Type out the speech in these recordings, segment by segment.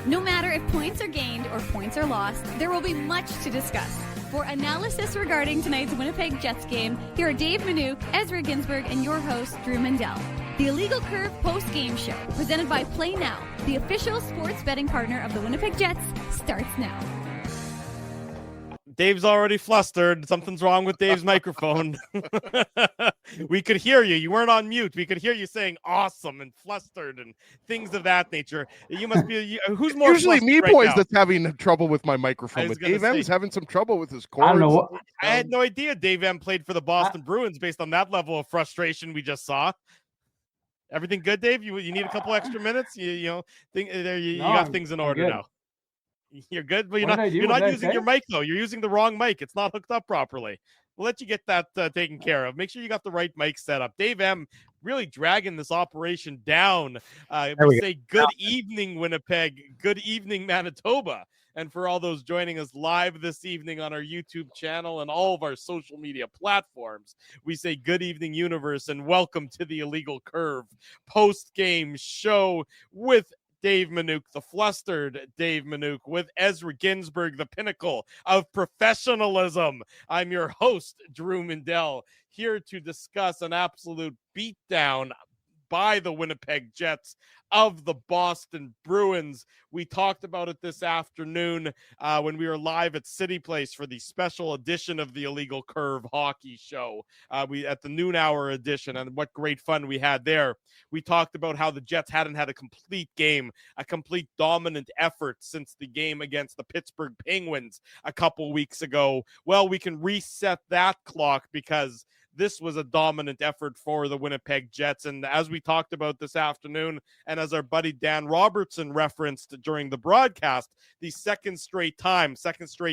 No matter if points are gained or points are lost, there will be much to discuss. For analysis regarding tonight's Winnipeg Jets game, here are Dave Manouk, Ezra Ginsburg, and your host, Drew Mandel. The Illegal Curve post-game show, presented by Play Now, the official sports betting partner of the Winnipeg Jets, starts now. Dave's already flustered. Something's wrong with Dave's microphone. We could hear you. You weren't on mute. We could hear you saying awesome and flustered and things of that nature. You must be. Who's more usually me, right boys, now? that's having trouble with my microphone. But Dave M's having some trouble with his cords. I don't know. I had no idea Dave M played for the Boston Bruins based on that level of frustration we just saw. Everything good, Dave? You need a couple extra minutes? You got things in order now. You're good, but you're not using your mic, though. You're using the wrong mic. It's not hooked up properly. We'll let you get that taken care of. Make sure you got the right mic set up. Dave M really dragging this operation down. We say good evening, Winnipeg. Good evening, Manitoba. And for all those joining us live this evening on our YouTube channel and all of our social media platforms, we say good evening, universe, and welcome to the Illegal Curve post-game show with Dave Manouk, the flustered Dave Manouk, with Ezra Ginsburg, the pinnacle of professionalism. I'm your host, Drew Mandel, here to discuss an absolute beatdown by the Winnipeg Jets of the Boston Bruins. We talked about it this afternoon when we were live at City Place for the special edition of the Illegal Curve hockey show. We at the noon hour edition, and what great fun we had there. We talked about how the Jets hadn't had a complete game, a complete dominant effort since the game against the Pittsburgh Penguins a couple weeks ago. Well, we can reset that clock because this was a dominant effort for the Winnipeg Jets. And as we talked about this afternoon, and as our buddy Dan Robertson referenced during the broadcast, the second straight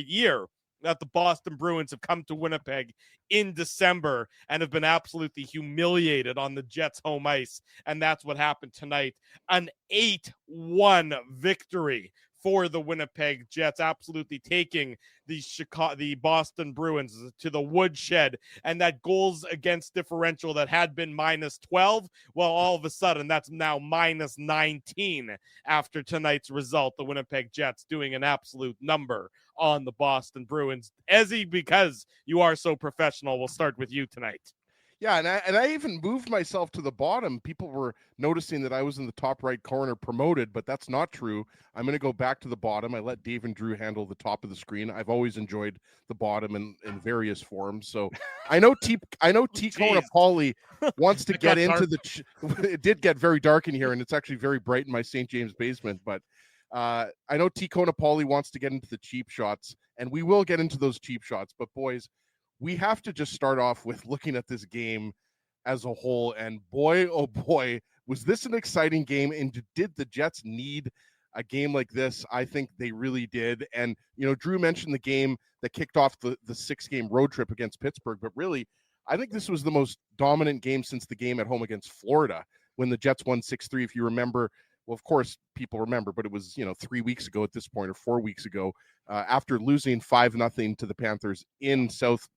year that the Boston Bruins have come to Winnipeg in December and have been absolutely humiliated on the Jets' home ice. And that's what happened tonight. An 8-1 victory for the Winnipeg Jets, absolutely taking the Boston Bruins to the woodshed. And that goals against differential that had been -12, well, all of a sudden that's now -19 after tonight's result. The Winnipeg Jets doing an absolute number on the Boston Bruins. Ezzy, because you are so professional, we'll start with you tonight. Yeah, and I even moved myself to the bottom. People were noticing that I was in the top right corner promoted, but that's not true. I'm going to go back to the bottom. I let Dave and Drew handle the top of the screen. I've always enjoyed the bottom in various forms. So I know T Kona Pauly wants to get into it did get very dark in here, and it's actually very bright in my St. James basement. But I know T Kona Pauly wants to get into the cheap shots, and we will get into those cheap shots. But boys, we have to just start off with looking at this game as a whole. And boy, oh boy, was this an exciting game. And did the Jets need a game like this? I think they really did. And, Drew mentioned the game that kicked off the 6-game road trip against Pittsburgh. But really, I think this was the most dominant game since the game at home against Florida when the Jets won 6-3. If you remember, well, of course, people remember, but it was, 3 weeks ago at this point, or 4 weeks ago, after losing 5-0 to the Panthers in South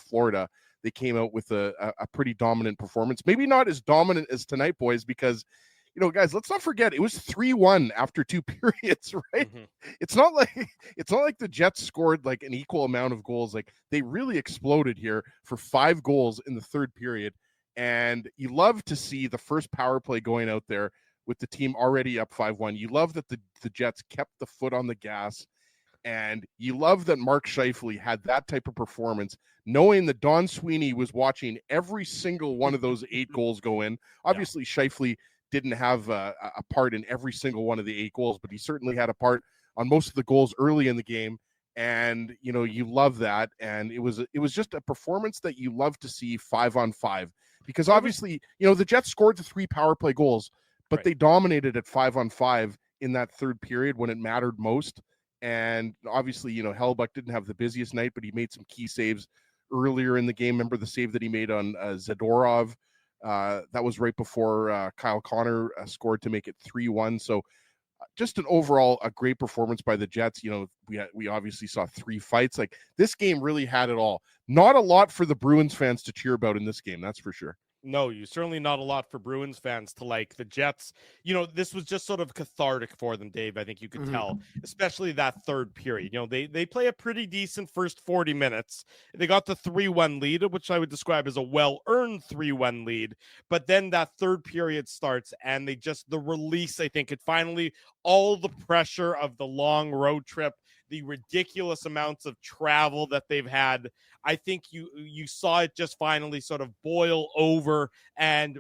Florida, they came out with a pretty dominant performance. Maybe not as dominant as tonight, boys, because, guys, let's not forget it was 3-1 after 2 periods, right? Mm-hmm. It's not like the Jets scored like an equal amount of goals. Like, they really exploded here for 5 goals in the third period. And you love to see the first power play going out there with the team already up 5-1. You love that the Jets kept the foot on the gas. And you love that Mark Scheifele had that type of performance, knowing that Don Sweeney was watching every single one of those 8 goals go in. Obviously, Scheifele didn't have a part in every single one of the 8 goals, but he certainly had a part on most of the goals early in the game. And, you love that. And it was just a performance that you love to see 5-on-5, because obviously, the Jets scored the 3 power play goals, but they dominated at 5-on-5 in that third period when it mattered most. And obviously, Hellebuyck didn't have the busiest night, but he made some key saves earlier in the game. Remember the save that he made on Zadorov? That was right before Kyle Connor scored to make it 3-1. So just an overall a great performance by the Jets. We obviously saw 3 fights. Like, this game really had it all. Not a lot for the Bruins fans to cheer about in this game, that's for sure. No, you certainly not a lot for Bruins fans to like. The Jets, this was just sort of cathartic for them, Dave. I think you could tell, especially that third period. They play a pretty decent first 40 minutes. They got the 3-1 lead, which I would describe as a well-earned 3-1 lead. But then that third period starts, and the release, I think, it finally, all the pressure of the long road trip, the ridiculous amounts of travel that they've had, I think you saw it just finally sort of boil over and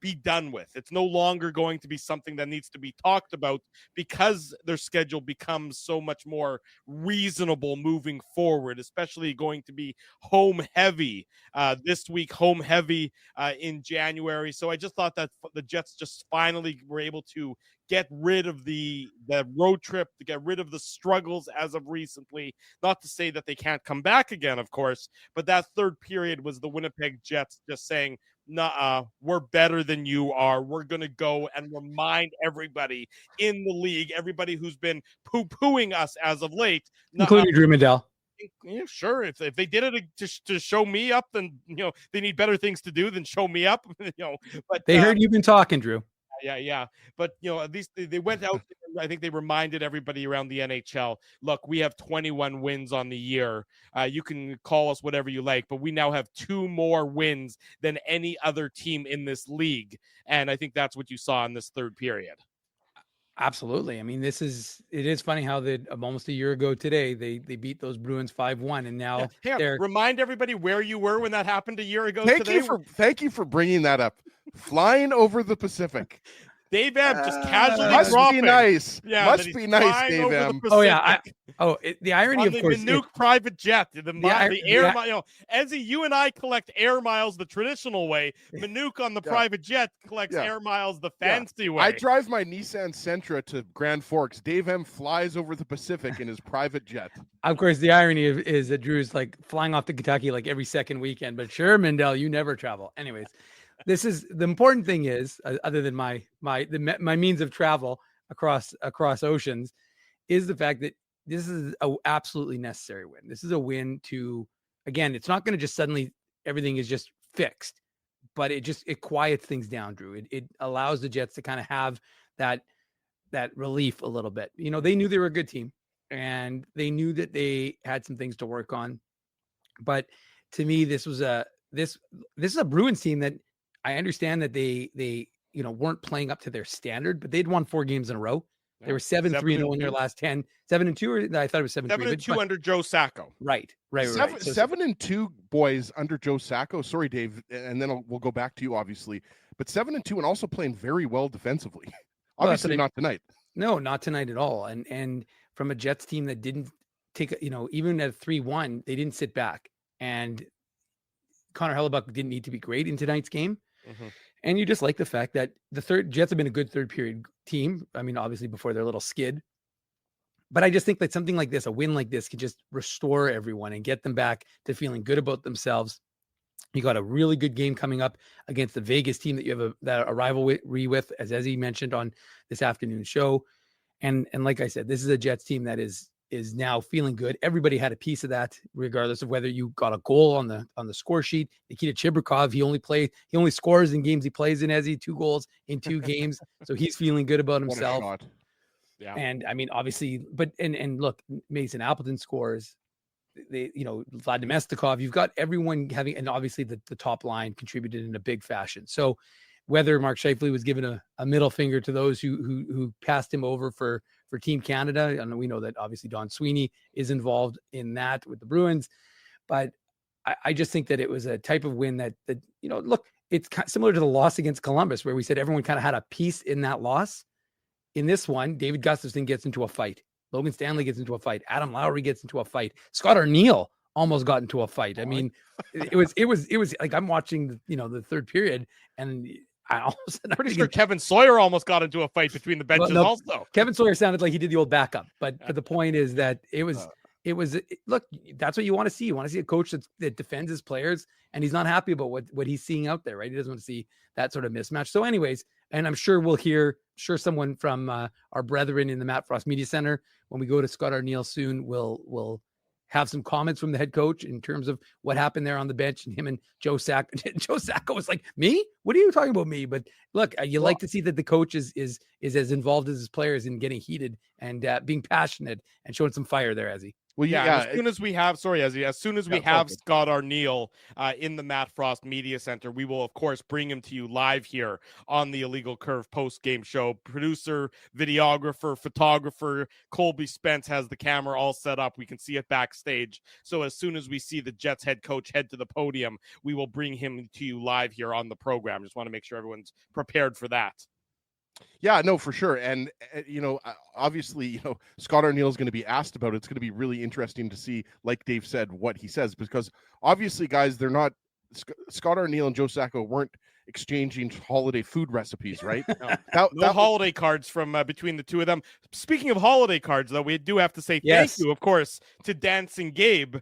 be done with. It's no longer going to be something that needs to be talked about because their schedule becomes so much more reasonable moving forward, especially going to be home heavy this week, home heavy in January. So I just thought that the Jets just finally were able to get rid of the road trip, to get rid of the struggles as of recently. Not to say that they can't come back again, of course, but that third period was the Winnipeg Jets just saying, nah, we're better than you are. We're going to go and remind everybody in the league, everybody who's been poo-pooing us as of late. Including Drew Mandel. Yeah, sure. If they did it to show me up, then, they need better things to do than show me up, but they heard you've been talking, Drew. Yeah. But, at least they went out. I think they reminded everybody around the NHL, look, we have 21 wins on the year. You can call us whatever you like, but we now have 2 more wins than any other team in this league. And I think that's what you saw in this third period. Absolutely. I mean, it is funny how almost a year ago today, they beat those Bruins 5-1, and now remind everybody where you were when that happened a year ago. Thank you for bringing that up. Flying over the Pacific. Dave M just casually must dropping. Be nice. Yeah, must be nice, Dave M. Oh yeah. The irony, on of the course. Manuke private jet, the air mile. Ezzy, you and I collect air miles the traditional way. Manuke on the private jet collects air miles the fancy way. I drive my Nissan Sentra to Grand Forks. Dave M flies over the Pacific in his private jet. Of course, the irony is that Drew's like flying off to Kentucky like every second weekend. But sure, Mandel, you never travel. Anyways. This is the important thing is, other than my means of travel across oceans, is the fact that this is an absolutely necessary win. This is a win to, again, it's not going to just suddenly everything is just fixed, but it quiets things down, Drew. It allows the Jets to kind of have that relief a little bit. They knew they were a good team, and they knew that they had some things to work on. But to me, this is a Bruins team that, I understand that they weren't playing up to their standard, but they'd won 4 games in a row. They were 7-3-0 in their last 10. 7-2, or I thought it was 7-3. 7-2 under Joe Sacco. Right. 7-2 boys under Joe Sacco. Sorry, Dave, and then we'll go back to you, obviously. But 7-2 and also playing very well defensively. Obviously not tonight. No, not tonight at all. And from a Jets team that didn't take, even at 3-1, they didn't sit back. And Connor Hellebuck didn't need to be great in tonight's game. Mm-hmm. And you just like the fact that the Jets have been a good third period team. I mean, obviously before their little skid, but I just think that something like this, a win like this, could just restore everyone and get them back to feeling good about themselves. You got a really good game coming up against the Vegas team that you have a rivalry with, as Ezzy mentioned on this afternoon show. And like I said, this is a Jets team that is now feeling good. Everybody had a piece of that, regardless of whether you got a goal on the score sheet. Nikita Chibrikov, he only scores in games he plays in, as 2 goals in 2 games. So he's feeling good about himself. What a shot. Yeah. And I mean, obviously, but and look, Mason Appleton scores. Vlad Domestikov, you've got everyone having, and obviously the top line contributed in a big fashion. So whether Mark Scheifele was given a middle finger to those who passed him over for Team Canada, and we know that obviously Don Sweeney is involved in that with the Bruins, but I just think that it was a type of win that look, it's similar to the loss against Columbus, where we said everyone kind of had a piece in that loss. In this one, David Gustafsson gets into a fight, Logan Stanley gets into a fight, Adam Lowry gets into a fight, Scott Arniel almost got into a fight. I mean, it was like I'm watching the third period, and I'm pretty sure Kevin Sawyer almost got into a fight between the benches. Also, Kevin Sawyer sounded like he did the old backup, but the point is that it was look, that's what you want to see. You want to see a coach that defends his players, and he's not happy about what he's seeing out there, right? He doesn't want to see that sort of mismatch. So anyways, and I'm sure we'll hear someone from our brethren in the Matt Frost Media Center when we go to Scott Arniel soon will have some comments from the head coach in terms of what happened there on the bench, and him and Joe Sacco. Joe Sacco was like, "Me? What are you talking about, me?" But look, like to see that the coach is as involved as his players in getting heated and being passionate and showing some fire there, as he. Well, yeah. As soon as we have, as soon as we have Scott Arniel in the Matt Frost Media Center, we will, of course, bring him to you live here on the Illegal Curve post-game show. Producer, videographer, photographer, Colby Spence has the camera all set up. We can see it backstage. So as soon as we see the Jets head coach head to the podium, we will bring him to you live here on the program. Just want to make sure everyone's prepared for that. Yeah, no, for sure. And, obviously, Scott Arniel is going to be asked about it. It's going to be really interesting to see, like Dave said, what he says, because obviously, guys, they're not Scott Arniel and Joe Sacco weren't exchanging holiday food recipes, right? No holiday cards from between the two of them. Speaking of holiday cards, though, we do have to say thank you, of course, to Dancing Gabe,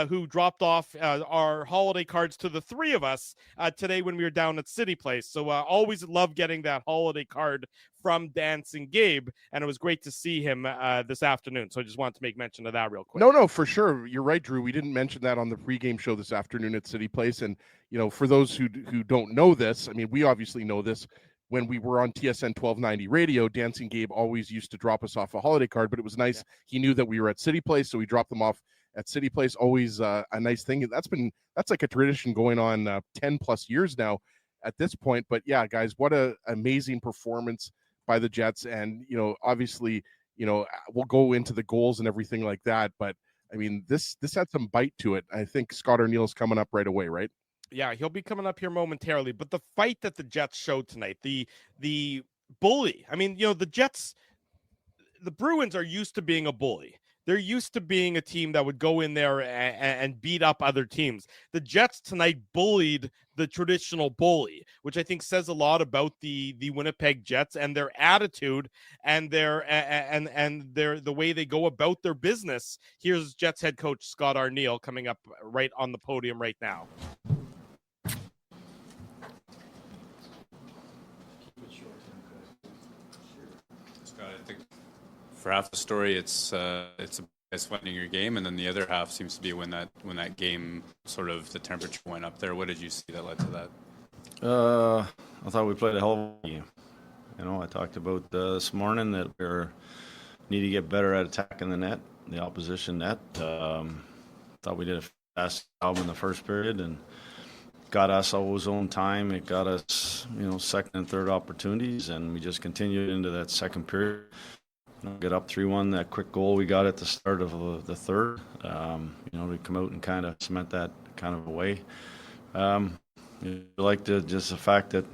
who dropped off our holiday cards to the three of us today when we were down at City Place. So always love getting that holiday card from Dancing Gabe, and it was great to see him this afternoon. So I just wanted to make mention of that real quick. No, for sure. You're right, Drew. We didn't mention that on the pregame show this afternoon at City Place. And, for those who don't know this, I mean, we obviously know this. When we were on TSN 1290 radio, Dancing Gabe always used to drop us off a holiday card, but it was nice. Yeah. He knew that we were at City Place, so we dropped them off at City Place. Always a nice thing. That's like a tradition going on 10 plus years now at this point. But yeah, guys, what a amazing performance by the Jets. And, obviously, we'll go into the goals and everything like that. But I mean, this had some bite to it. I think Scott Arniel's coming up right away, right? Yeah, he'll be coming up here momentarily. But the fight that the Jets showed tonight, the bully. I mean, the Jets, the Bruins are used to being a bully. They're used to being a team that would go in there and beat up other teams. The Jets tonight bullied the traditional bully, which I think says a lot about the Winnipeg Jets and their attitude and their the way they go about their business. Here's Jets head coach Scott Arniel coming up right on the podium right now. Scott, I think for half the story, it's finding your game, and then the other half seems to be when that game sort of the temperature went up there. What did you see that led to that? I thought we played a hell of a game. I talked about this morning that we need to get better at attacking the net, the opposition net. Thought we did a fast job in the first period and got us always own time. It got us, second and third opportunities, and we just continued into that second period. Get up 3-1, that quick goal we got at the start of the third. To come out and kind of cement that kind of away. Just the fact that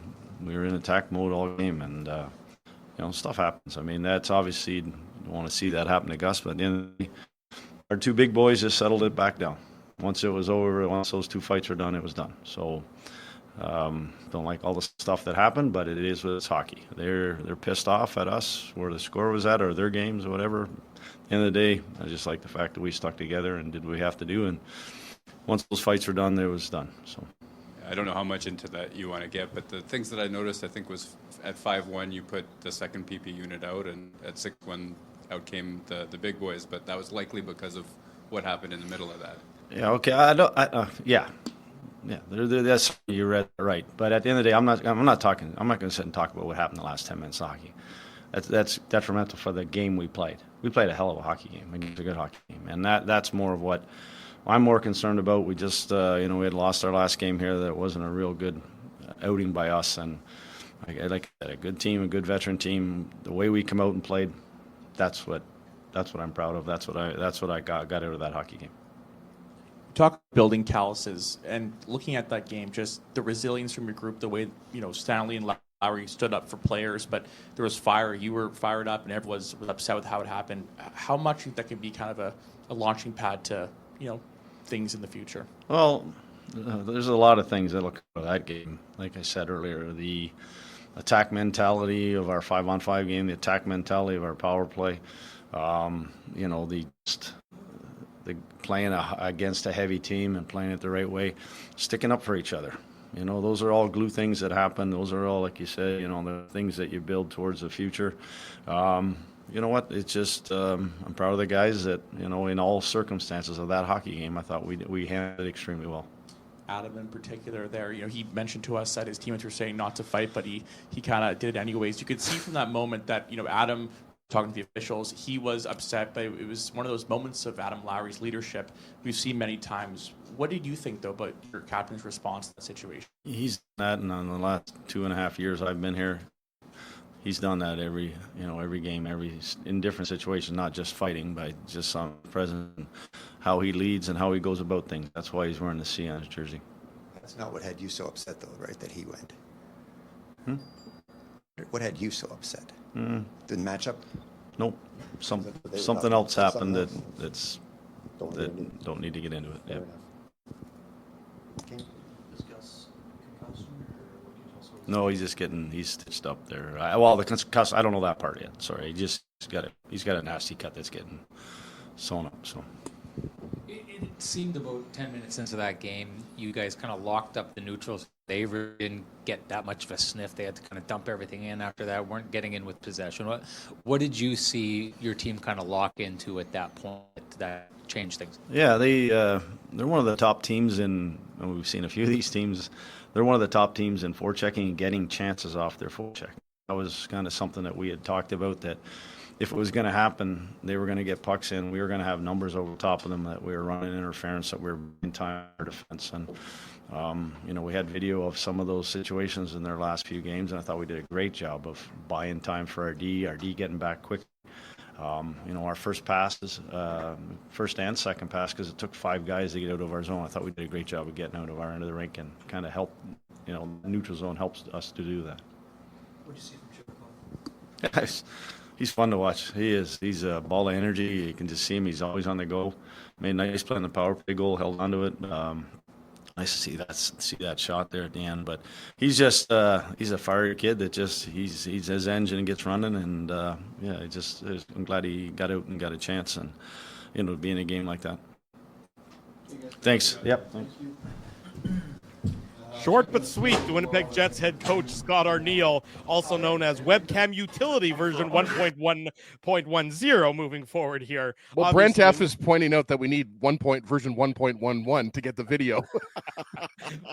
we were in attack mode all game, and stuff happens. I mean, that's obviously you don't want to see that happen to Gus, but at the end of the day, our two big boys just settled it back down. Once it was over, once those two fights were done, it was done. So don't like all the stuff that happened, but it is what it's hockey. They're pissed off at us where the score was at or their games or whatever. At the end of the day, I just like the fact that we stuck together and did what we have to do. And once those fights were done, it was done. So I don't know how much into that you want to get, but the things that I noticed, I think, was at 5-1 you put the second PP unit out, and at 6-1 out came the big boys, but that was likely because of what happened in the middle of that. Yeah, okay. Yeah, that's you read right. But at the end of the day, I'm not going to sit and talk about what happened in the last 10 minutes of hockey. That's detrimental for the game we played. We played a hell of a hockey game. It was a good hockey game, and that's more of what I'm more concerned about. We just we had lost our last game here. That wasn't a real good outing by us, and like I said, a good team, a good veteran team. The way we come out and played, that's what I'm proud of. That's what I got out of that hockey game. Talk building calluses and looking at that game, just the resilience from your group, the way Stanley and Lowry stood up for players, but there was fire. You were fired up, and everyone was upset with how it happened. How much that can be kind of a launching pad to things in the future? Well, there's a lot of things that look at that game. Like I said earlier, the attack mentality of our 5-on-5 game, the attack mentality of our power play, the playing against a heavy team and playing it the right way, sticking up for each other. Those are all glue things that happen. Those are all, like you said, the things that you build towards the future. you know what? It's just I'm proud of the guys that, in all circumstances of that hockey game, I thought we handled it extremely well. Adam in particular there, he mentioned to us that his teammates were saying not to fight, but he kind of did it anyways. You could see from that moment that, Adam, talking to the officials, he was upset, but it was one of those moments of Adam Lowry's leadership we've seen many times. What did you think, though, about your captain's response to that situation? He's done that, and in the last 2.5 years I've been here, he's done that every game, in different situations, not just fighting, but just on present, how he leads and how he goes about things. That's why he's wearing the C on his jersey. That's not what had you so upset, though, right, that he went? What had you so upset? The matchup? Nope. Something else happened that don't need to get into it. Yeah. Okay. No, he's stitched up there. The concuss, I don't know that part yet. Sorry, he's got a nasty cut that's getting sewn up. So it seemed about 10 minutes into that game, you guys kind of locked up the neutrals. They really didn't get that much of a sniff. They had to kind of dump everything in after that. Weren't getting in with possession. What did you see your team kind of lock into at that point that changed things? Yeah, they're one of the top teams and we've seen a few of these teams. They're one of the top teams in forechecking and getting chances off their forecheck. That was kind of something that we had talked about, that if it was going to happen, they were going to get pucks in. We were going to have numbers over top of them, that we were running interference, that we were in time for defense. And, we had video of some of those situations in their last few games, and I thought we did a great job of buying time for our D getting back quick. Our first passes, first and second pass, because it took 5 guys to get out of our zone. I thought we did a great job of getting out of our end of the rink and kind of help, neutral zone helps us to do that. What did you see from Chip? He's fun to watch. He is. He's a ball of energy. You can just see him. He's always on the go. Made a nice play on the power play goal, held onto it. Nice to see that shot there at the end. But he's just he's a fiery kid that he's his engine gets running, and I'm glad he got out and got a chance and to be in a game like that. Thanks. Yep. Thanks. Short but sweet, the Winnipeg Jets head coach Scott Arniel, also known as Webcam Utility version 1.1.10 moving forward here. Well, Obviously, Brent F. is pointing out that we need version 1.11 to get the video.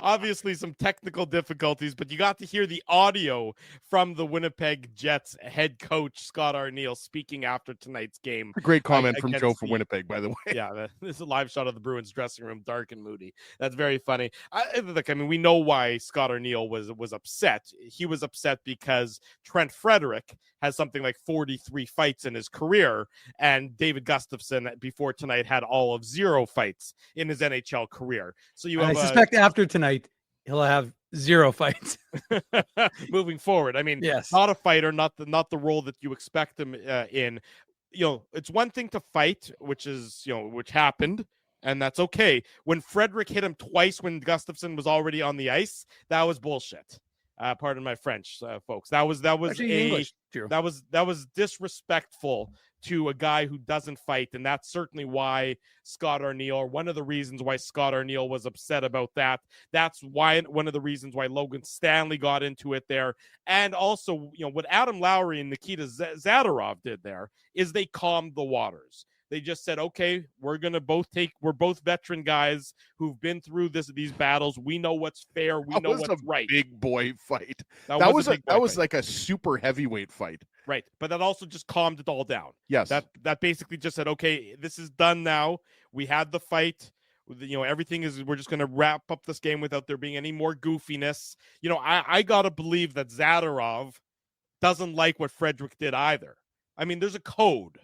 Obviously some technical difficulties, but you got to hear the audio from the Winnipeg Jets head coach Scott Arniel speaking after tonight's game. A great comment from Joe from Winnipeg, by the way. Yeah, this is a live shot of the Bruins dressing room, dark and moody. That's very funny. We know why Scott Arniel was upset. He was upset because Trent Frederick has something like 43 fights in his career, and David Gustafson before tonight had all of 0 fights in his NHL career. So I suspect after tonight he'll have 0 fights moving forward. I mean, yes, not a fighter, not the role that you expect him in. It's one thing to fight, which happened. And that's okay. When Frederick hit him twice when Gustafson was already on the ice, that was bullshit. Pardon my French, folks. That was disrespectful to a guy who doesn't fight, and that's certainly why Scott Arniel, or one of the reasons why Scott Arniel was upset about that. That's why one of the reasons why Logan Stanley got into it there, and also what Adam Lowry and Nikita Zadorov did there is they calmed the waters. They just said, okay, we're both veteran guys who've been through these battles. We know what's fair. We know what's right. Big boy fight. That was like a super heavyweight fight. Right. But that also just calmed it all down. Yes. That basically just said, okay, this is done now. We had the fight. Everything is, we're just going to wrap up this game without there being any more goofiness. I got to believe that Zadorov doesn't like what Frederick did either. I mean, there's a code.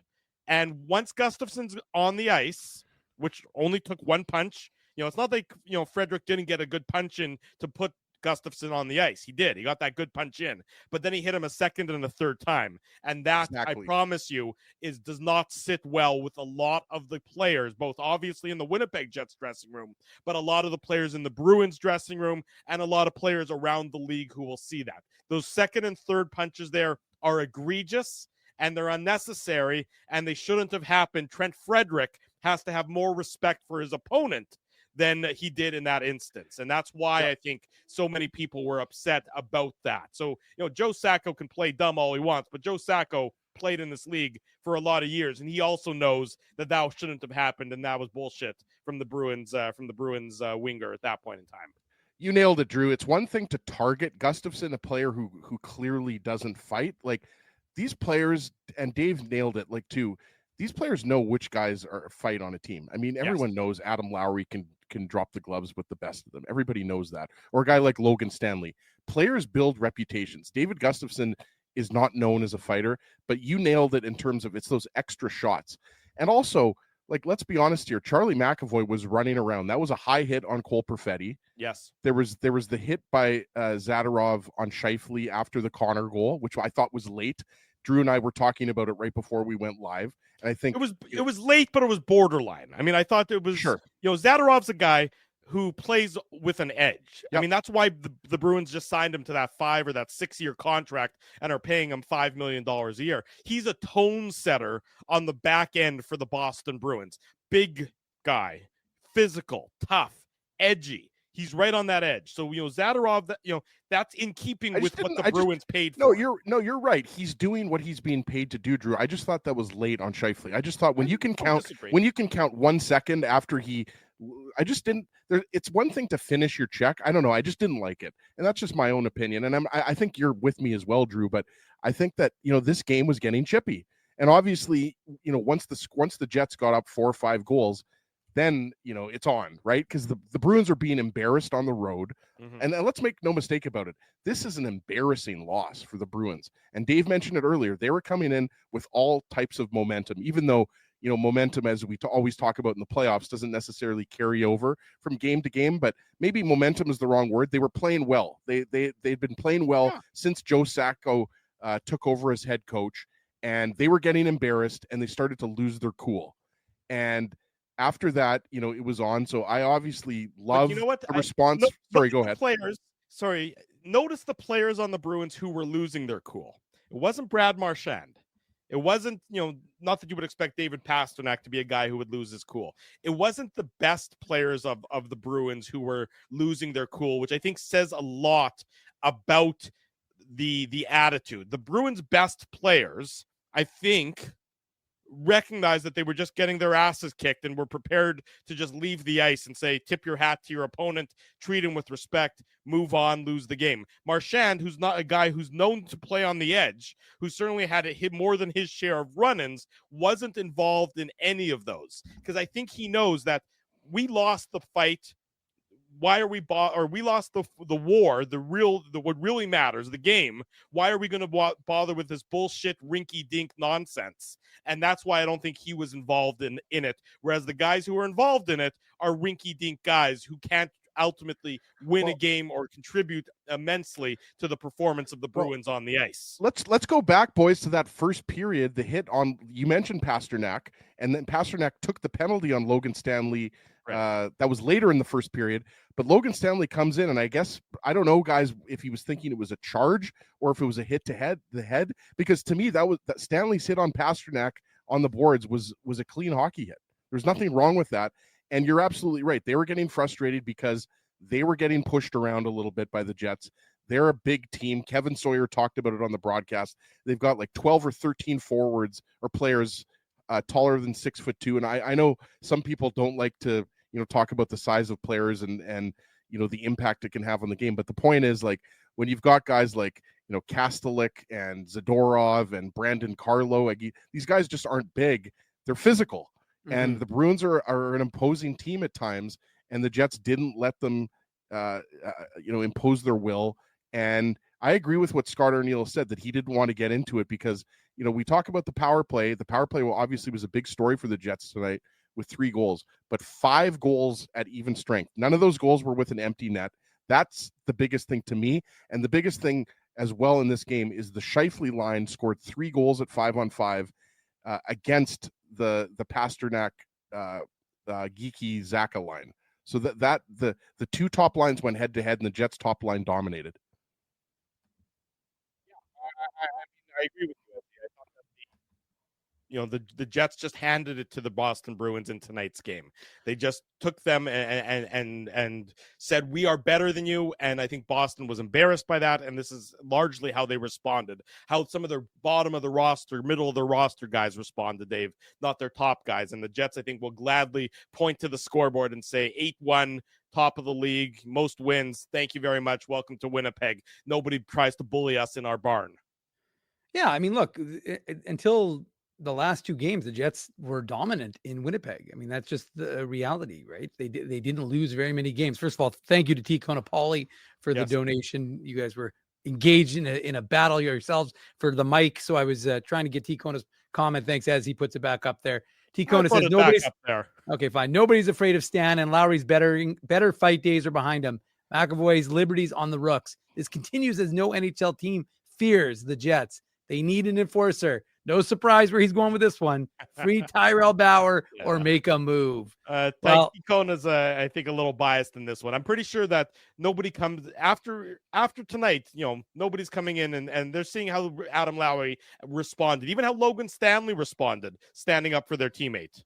And once Gustafson's on the ice, which only took 1 punch, it's not like, Frederick didn't get a good punch in to put Gustafson on the ice. He did. He got that good punch in. But then he hit him a second and a third time. And that, exactly. I promise you, does not sit well with a lot of the players, both obviously in the Winnipeg Jets dressing room, but a lot of the players in the Bruins dressing room and a lot of players around the league who will see that. Those second and third punches there are egregious, and they're unnecessary, and they shouldn't have happened. Trent Frederick has to have more respect for his opponent than he did in that instance. And that's why I think so many people were upset about that. So, Joe Sacco can play dumb all he wants, but Joe Sacco played in this league for a lot of years, and he also knows that shouldn't have happened, and that was bullshit from the Bruins winger at that point in time. You nailed it, Drew. It's one thing to target Gustafsson, a player who clearly doesn't fight. Like these players, and Dave nailed it, like too. These players know which guys are fight on a team. I mean, everyone knows Adam Lowry can drop the gloves with the best of them. Everybody knows that. Or a guy like Logan Stanley. Players build reputations. David Gustafsson is not known as a fighter, but you nailed it in terms of it's those extra shots. And also, like, let's be honest here, Charlie McAvoy was running around. That was a high hit on Cole Perfetti. Yes. There was the hit by Zadorov on Scheifele after the Connor goal, which I thought was late. Drew and I were talking about it right before we went live. And I think it was late, but it was borderline. I mean, I thought it was, Zadorov's a guy who plays with an edge. Yep. I mean, that's why the Bruins just signed him to that 5 or that 6-year contract and are paying him $5 million a year. He's a tone setter on the back end for the Boston Bruins. Big guy, physical, tough, edgy. He's right on that edge. So, Zadorov, that's in keeping with what the Bruins paid for. You're right. He's doing what he's being paid to do, Drew. I just thought that was late on Scheifele. I just thought when you can count 1 second after it's one thing to finish your check. I don't know. I just didn't like it. And that's just my own opinion. And I think you're with me as well, Drew, but I think that, this game was getting chippy. And obviously, once the Jets got up 4 or 5 goals, then, it's on, right? Because the Bruins are being embarrassed on the road. Mm-hmm. And let's make no mistake about it. This is an embarrassing loss for the Bruins. And Dave mentioned it earlier. They were coming in with all types of momentum, even though, momentum, as we always talk about in the playoffs, doesn't necessarily carry over from game to game. But maybe momentum is the wrong word. They were playing well. They'd been playing well since Joe Sacco took over as head coach. And they were getting embarrassed, and they started to lose their cool. And after that, it was on. So I obviously love the response. Go ahead. Notice the players on the Bruins who were losing their cool. It wasn't Brad Marchand. It wasn't, not that you would expect David Pastrnak to be a guy who would lose his cool. It wasn't the best players of the Bruins who were losing their cool, which I think says a lot about the attitude. The Bruins' best players, I think, recognized that they were just getting their asses kicked and were prepared to just leave the ice and say, tip your hat to your opponent, treat him with respect, move on, lose the game. Marchand, who's not a guy who's known to play on the edge, who certainly had hit more than his share of run-ins, wasn't involved in any of those. Because I think he knows that we lost the fight. Why are we we lost the war, what really matters, the game. Why are we going to bother with this bullshit rinky-dink nonsense? And that's why I don't think he was involved in it. Whereas the guys who are involved in it are rinky-dink guys who can't ultimately win a game or contribute immensely to the performance of the Bruins on the ice. Let's go back, boys, to that first period. The hit on, you mentioned Pastrnak, and then Pastrnak took the penalty on Logan Stanley. Right. That was later in the first period, but Logan Stanley comes in, and I guess, I don't know, guys, if he was thinking it was a charge or if it was a hit to the head, because to me, that Stanley's hit on Pastrnak on the boards was a clean hockey hit. There's nothing wrong with that. And you're absolutely right. They were getting frustrated because they were getting pushed around a little bit by the Jets. They're a big team. Kevin Sawyer talked about it on the broadcast. They've got like 12 or 13 forwards or players taller than 6'2". And I know some people don't like to, talk about the size of players and the impact it can have on the game. But the point is, like, when you've got guys like, Kastelik and Zadorov and Brandon Carlo, these guys just aren't big. They're physical. Mm-hmm. And the Bruins are an imposing team at times, and the Jets didn't let them, impose their will. And I agree with what Scott Arniel said, that he didn't want to get into it because, we talk about the power play. The power play obviously was a big story for the Jets tonight with 3 goals, but 5 goals at even strength. None of those goals were with an empty net. That's the biggest thing to me. And the biggest thing as well in this game is the Scheifele line scored 3 goals at 5-on-5 against the Pastrnak, Geeky Zaka line. So that the 2 top lines went head to head, and the Jets top line dominated. Yeah, I agree with you. the Jets just handed it to the Boston Bruins in tonight's game. They just took them and said, we are better than you. And I think Boston was embarrassed by that. And this is largely how they responded, how some of their bottom of the roster, middle of the roster guys responded, Dave, not their top guys. And the Jets, I think, will gladly point to the scoreboard and say 8-1, top of the league, most wins. Thank you very much. Welcome to Winnipeg. Nobody tries to bully us in our barn. Yeah, I mean, look, until the last two games, the Jets were dominant in Winnipeg. I mean, that's just the reality, right? They didn't lose very many games. First of all, thank you to T. Konopoli for the donation. You guys were engaged in a battle yourselves for the mic. So I was trying to get T. Kona's comment. Thanks, as he puts it back up there. T. Kona says nobody's up there. Okay, fine. Nobody's afraid of Stan, and Lowry's better fight days are behind him. McAvoy's liberties on the Rooks. This continues as no NHL team fears the Jets. They need an enforcer. No surprise where he's going with this one. Free Tyrell Bauer or make a move. Kona's, I think, a little biased in this one. I'm pretty sure that nobody comes after tonight. Nobody's coming in and they're seeing how Adam Lowry responded, even how Logan Stanley responded, standing up for their teammate.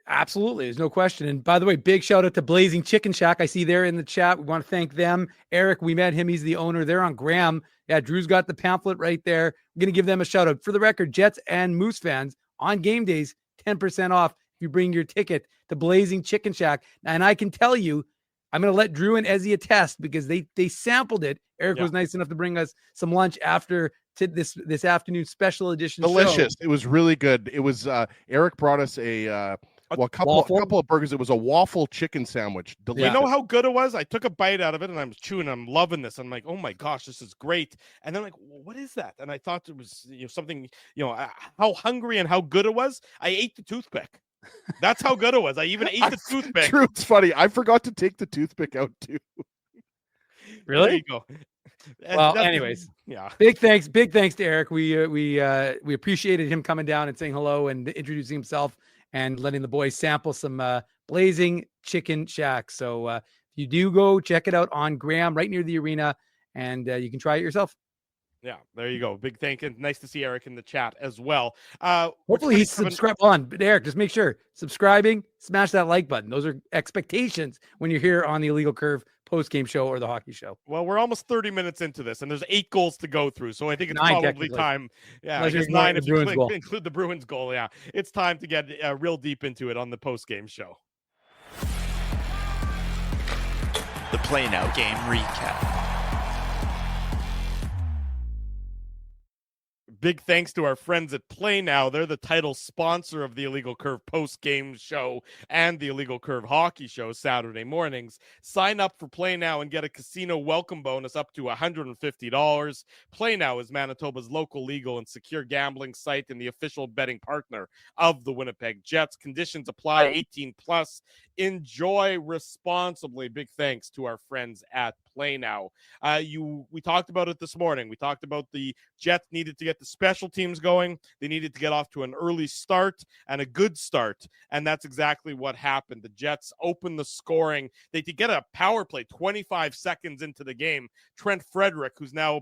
Absolutely. There's no question. And by the way, big shout out to Blazing Chicken Shack. I see there in the chat. We want to thank them. Eric, we met him. He's the owner. They're on Graham. Yeah, Drew's got the pamphlet right there. We're going to give them a shout out. For the record, Jets and Moose fans on game days, 10% off if you bring your ticket to Blazing Chicken Shack. And I can tell you, I'm going to let Drew and Ezzy attest because they sampled it. Eric was nice enough to bring us some lunch after this afternoon special edition. Delicious. Show. It was really good. It was Eric brought us a couple of burgers. It was a waffle chicken sandwich. Delicious. You know how good it was? I took a bite out of it and I'm chewing. I'm loving this. I'm like, oh my gosh, this is great. And then I'm like, what is that? And I thought it was something. How hungry and how good it was. I ate the toothpick. That's how good it was. I even ate the toothpick. True, it's funny. I forgot to take the toothpick out too. Really? There you go. Well, anyways, big thanks to Eric. We appreciated him coming down and saying hello and introducing himself and letting the boys sample some Blazing Chicken Shack. So if you do go, check it out on Graham, right near the arena, and you can try it yourself. Yeah, there you go. Big thank you. Nice to see Eric in the chat as well. Hopefully he's subscribed on. But Eric, just make sure subscribing, smash that like button. Those are expectations when you're here on the Illegal Curve post-game show or the hockey show. Well, we're almost 30 minutes into this, and there's 8 goals to go through. So I think it's probably time. Yeah, I guess 9 if you include the Bruins goal. Yeah, it's time to get real deep into it on the post-game show. The Play Now game recap. Big thanks to our friends at Play Now. They're the title sponsor of the Illegal Curve post-game show and the Illegal Curve hockey show Saturday mornings. Sign up for Play Now and get a casino welcome bonus up to $150. Play Now is Manitoba's local legal and secure gambling site and the official betting partner of the Winnipeg Jets. Conditions apply. 18 plus. Enjoy responsibly. Big thanks to our friends at Play Now. We talked about it this morning. We talked about the Jets needed to get the special teams going. They needed to get off to an early start and a good start, and that's exactly what happened. The Jets opened the scoring. They did get a power play 25 seconds into the game. Trent Frederick, who's now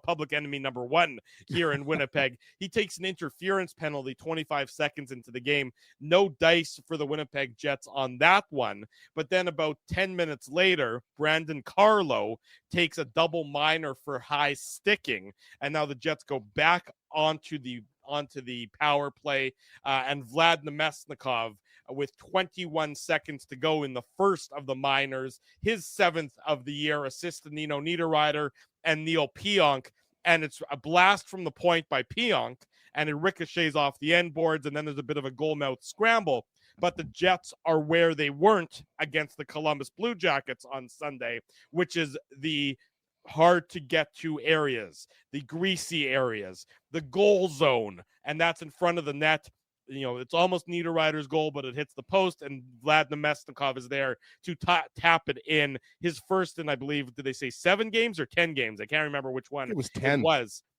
public enemy number 1 here in Winnipeg, he takes an interference penalty 25 seconds into the game. No dice for the Winnipeg Jets on that one. But then about 10 minutes later, Brandon Carlo takes a double minor for high sticking, and now the Jets go back onto the power play, and Vlad Nemesnikov, with 21 seconds to go in the first of the minors, his 7th of the year, assisted Nino Niederreiter and Neil Pionk, and it's a blast from the point by Pionk, and it ricochets off the end boards, and then there's a bit of a goal mouth scramble. But the Jets are where they weren't against the Columbus Blue Jackets on Sunday, which is the hard to get to areas, the greasy areas, the goal zone, and that's in front of the net. It's almost Niederreiter's goal, but it hits the post, and Vlad Nemesnikov is there to tap it in. His first in, I believe, did they say 7 games or 10 games? I can't remember which one. It was 10.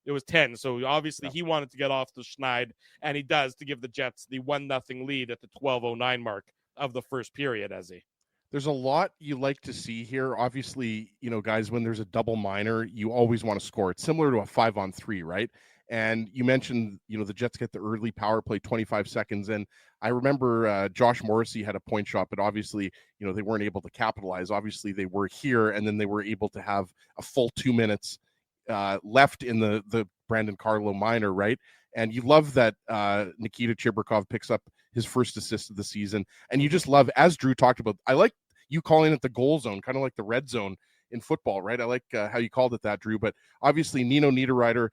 It was 10. So obviously he wanted to get off the schneid, and he does, to give the Jets the 1-0 lead at the 12:09 mark of the first period, Ezzy. There's a lot you like to see here. Obviously, guys, when there's a double minor, you always want to score. It's similar to a 5-on-3, right? And you mentioned, the Jets get the early power play, 25 seconds. And I remember Josh Morrissey had a point shot, but obviously, they weren't able to capitalize. Obviously, they were here, and then they were able to have a full 2 minutes left in the Brandon Carlo minor, right? And you love that Nikita Chibrikov picks up his first assist of the season. And you just love, as Drew talked about, I like you calling it the goal zone, kind of like the red zone in football, right? I like how you called it that, Drew. But obviously, Nino Niederreiter,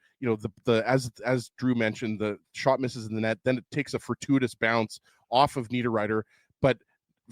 as Drew mentioned, the shot misses in the net. Then it takes a fortuitous bounce off of Niederreiter. But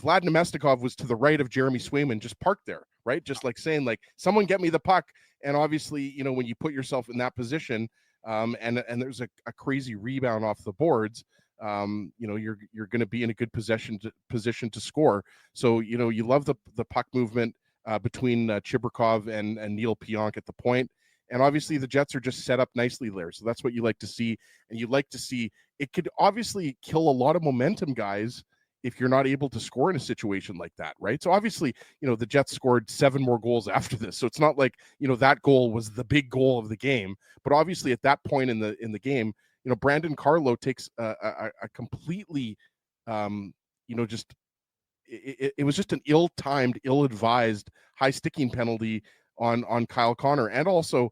Vlad Nemestikov was to the right of Jeremy Swayman, just parked there, right? Just like saying, like, someone get me the puck. And obviously, when you put yourself in that position, and there's a crazy rebound off the boards, you're going to be in a good position to score. So, you love the puck movement between Chibrikov and Neil Pionk at the point. And obviously the Jets are just set up nicely there. So that's what you like to see. And you like to see it could obviously kill a lot of momentum, guys, if you're not able to score in a situation like that, right? So obviously, the Jets scored 7 more goals after this. So it's not like, that goal was the big goal of the game. But obviously at that point in the game, Brandon Carlo takes a completely, just it was just an ill-timed, ill-advised high sticking penalty on Kyle Connor. And also,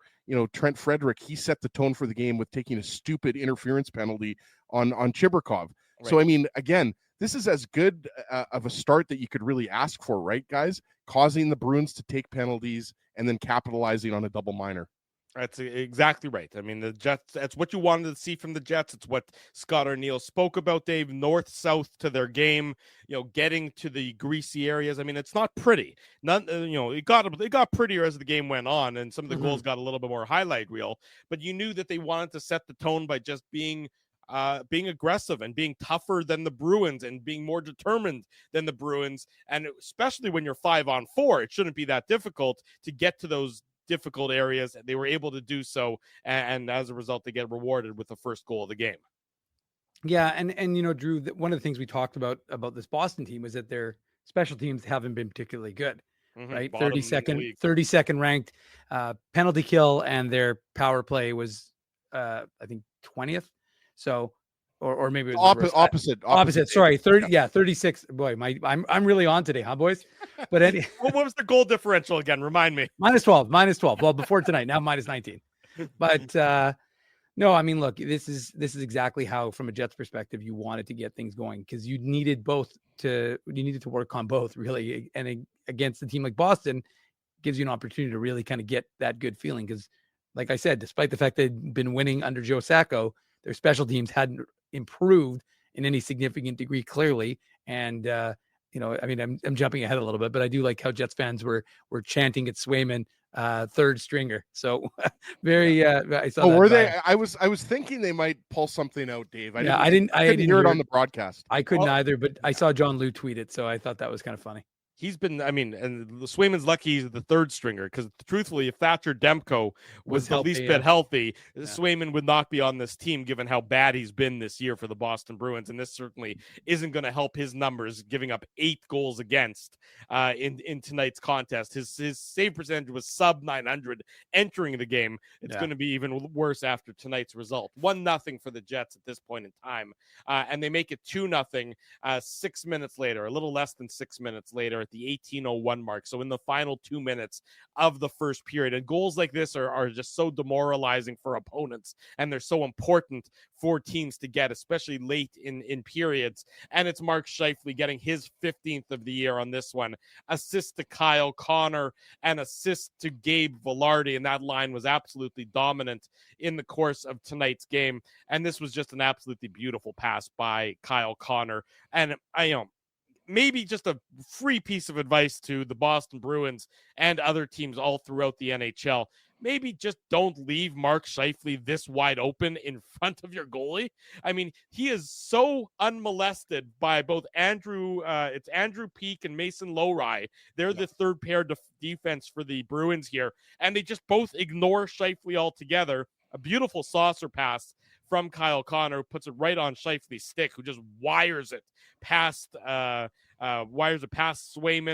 Trent Frederick, he set the tone for the game with taking a stupid interference penalty on Chibrikov. Right. So, I mean, again, this is as good of a start that you could really ask for, right, guys? Causing the Bruins to take penalties and then capitalizing on a double minor. That's exactly right. I mean, the Jets, that's what you wanted to see from the Jets. It's what Scott O'Neill spoke about, Dave, north-south to their game, getting to the greasy areas. I mean, it's not pretty. It got prettier as the game went on, and some of the goals got a little bit more highlight reel. But you knew that they wanted to set the tone by just being aggressive and being tougher than the Bruins and being more determined than the Bruins. And especially when you're 5-on-4, it shouldn't be that difficult to get to those difficult areas. They were able to do so, and as a result, they get rewarded with the first goal of the game. Yeah, and Drew, one of the things we talked about this Boston team was that their special teams haven't been particularly good, right? 32nd ranked penalty kill, and their power play was I think 20th. So, or maybe it was opposite. Sorry, 30. Yeah, 36. Boy, I'm really on today, huh, boys? But what was the goal differential again? Remind me. -12. Well, before tonight, now -19. But no, I mean, look, this is exactly how, from a Jets perspective, you wanted to get things going, because you needed to work on both, really. And against a team like Boston, gives you an opportunity to really kind of get that good feeling, because, like I said, despite the fact they'd been winning under Joe Sacco, their special teams hadn't improved in any significant degree, clearly. And I mean, I'm jumping ahead a little bit, but I do like how Jets fans were chanting at Swayman, third stringer. So very I saw were they? I was thinking they might pull something out, Dave. I didn't hear it on the broadcast. I couldn't either, but I saw John Liu tweet it, so I thought that was kind of funny. He's been, I mean, and Swayman's lucky he's the third stringer, because truthfully, if Thatcher Demko was the least bit healthy, Swayman would not be on this team, given how bad he's been this year for the Boston Bruins. And this certainly isn't going to help his numbers, giving up 8 goals against in tonight's contest. His save percentage was sub 900 entering the game. It's going to be even worse after tonight's result. 1-0 for the Jets at this point in time. And they make it 2-0 6 minutes later, a little less than 6 minutes later, at the 18:01 mark. So in the final 2 minutes of the first period. And goals like this are just so demoralizing for opponents, and they're so important for teams to get, especially late in periods. And it's Mark Scheifele getting his 15th of the year on this one. Assist to Kyle Connor and assist to Gabe Velarde. And that line was absolutely dominant in the course of tonight's game. And this was just an absolutely beautiful pass by Kyle Connor. And maybe just a free piece of advice to the Boston Bruins and other teams all throughout the NHL. Maybe just don't leave Mark Scheifele this wide open in front of your goalie. I mean, he is so unmolested by both Andrew Peeke and Mason Lowry. They're the third pair defense for the Bruins here, and they just both ignore Scheifele altogether. A beautiful saucer pass from Kyle Connor, puts it right on Scheifele's stick, who just wires it past Swayman.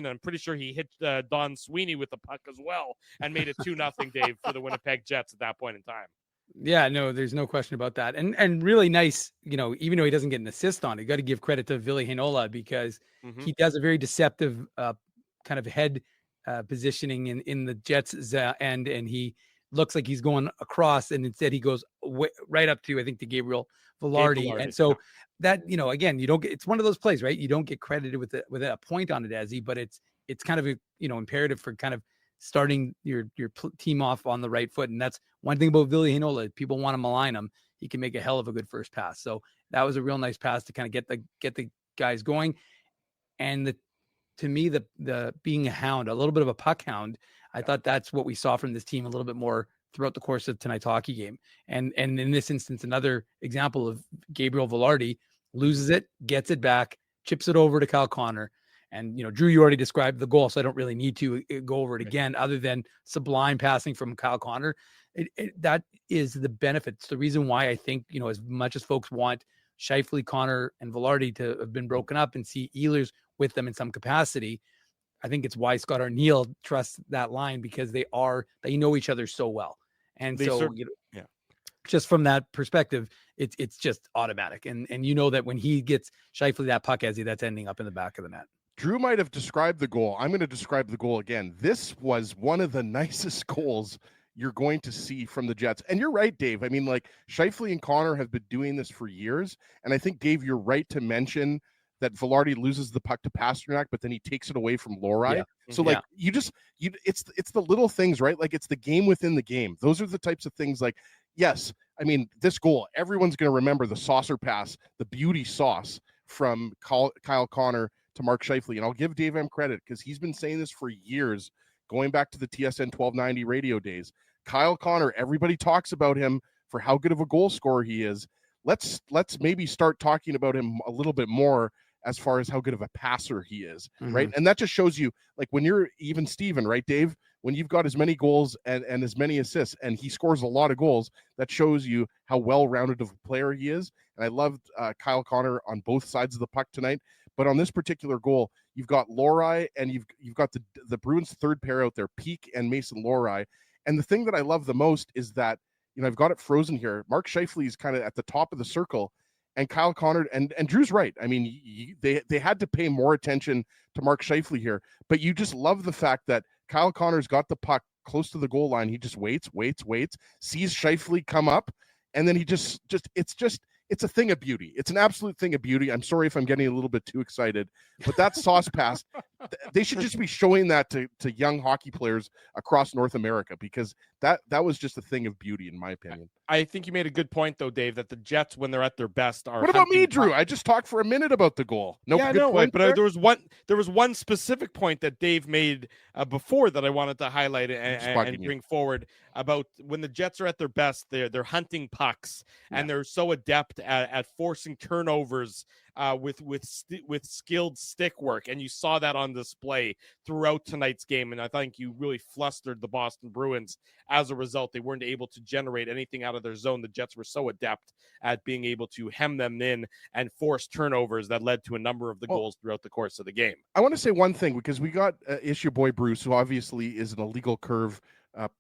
I'm pretty sure he hit Don Sweeney with the puck as well, and made it 2-0, Dave, for the Winnipeg Jets at that point in time. Yeah, no, there's no question about that. And really nice, even though he doesn't get an assist on it, you got to give credit to Ville Heinola because he does a very deceptive kind of head positioning in the Jets' end, and he looks like he's going across, and instead he goes right up to, I think, to Gabriel Velarde. And so that, again, you don't get, it's one of those plays, right? You don't get credited with a point on it, Ezzy, but it's kind of imperative for kind of starting your team off on the right foot. And that's one thing about Ville Heinola. People want to malign him. He can make a hell of a good first pass. So that was a real nice pass to kind of get the guys going. And to me, the being a hound, a little bit of a puck hound, I thought that's what we saw from this team a little bit more throughout the course of tonight's hockey game. And in this instance, another example of Gabriel Velarde loses it, gets it back, chips it over to Kyle Connor. And, Drew, you already described the goal, so I don't really need to go over it again, other than sublime passing from Kyle Connor. That is the benefit. It's the reason why I think, as much as folks want Scheifele, Connor, and Velarde to have been broken up and see Ehlers with them in some capacity, I think it's why Scott Arniel trusts that line, because they know each other so well. And just from that perspective, it's just automatic. And that when he gets Scheifele that puck, Ezzy, that's ending up in the back of the net. Drew might have described the goal. I'm going to describe the goal again. This was one of the nicest goals you're going to see from the Jets. And you're right, Dave. I mean, Scheifele and Connor have been doing this for years. And I think, Dave, you're right to mention that Velarde loses the puck to Pasternak, but then he takes it away from Lohrei. Yeah. So it's the little things, right? It's the game within the game. Those are the types of things yes, I mean, this goal, everyone's going to remember the saucer pass, the beauty sauce from Kyle Connor to Mark Scheifele. And I'll give Dave M credit because he's been saying this for years, going back to the TSN 1290 radio days. Kyle Connor, everybody talks about him for how good of a goal scorer he is. Let's maybe start talking about him a little bit more as far as how good of a passer he is, right? And that just shows you, when you're even Steven, right, Dave? When you've got as many goals and as many assists, and he scores a lot of goals, that shows you how well-rounded of a player he is. And I loved Kyle Connor on both sides of the puck tonight. But on this particular goal, you've got Lohrei, and you've got the Bruins' third pair out there, Peak and Mason Lohrei. And the thing that I love the most is that, I've got it frozen here. Mark Scheifele is kind of at the top of the circle, and Kyle Connor and Drew's right. I mean, they had to pay more attention to Mark Scheifele here, but you just love the fact that Kyle Connor's got the puck close to the goal line. He just waits, sees Scheifele come up, and then he it's a thing of beauty. It's an absolute thing of beauty. I'm sorry if I'm getting a little bit too excited, but that sauce pass, they should just be showing that to young hockey players across North America, because that was just a thing of beauty, in my opinion. I think you made a good point, though, Dave, that the Jets, when they're at their best, are. What about me, Drew? I just talked for a minute about the goal. But there was one specific point that Dave made before that I wanted to highlight and bring forward about when the Jets are at their best. They're hunting pucks, and they're so adept at forcing turnovers with skilled stick work, and you saw that on display throughout tonight's game. And I think you really flustered the Boston Bruins as a result. They weren't able to generate anything out of their zone. The Jets were so adept at being able to hem them in and force turnovers that led to a number of the goals throughout the course of the game. I want to say one thing, because we got issue boy Bruce, who obviously is an Illegal Curve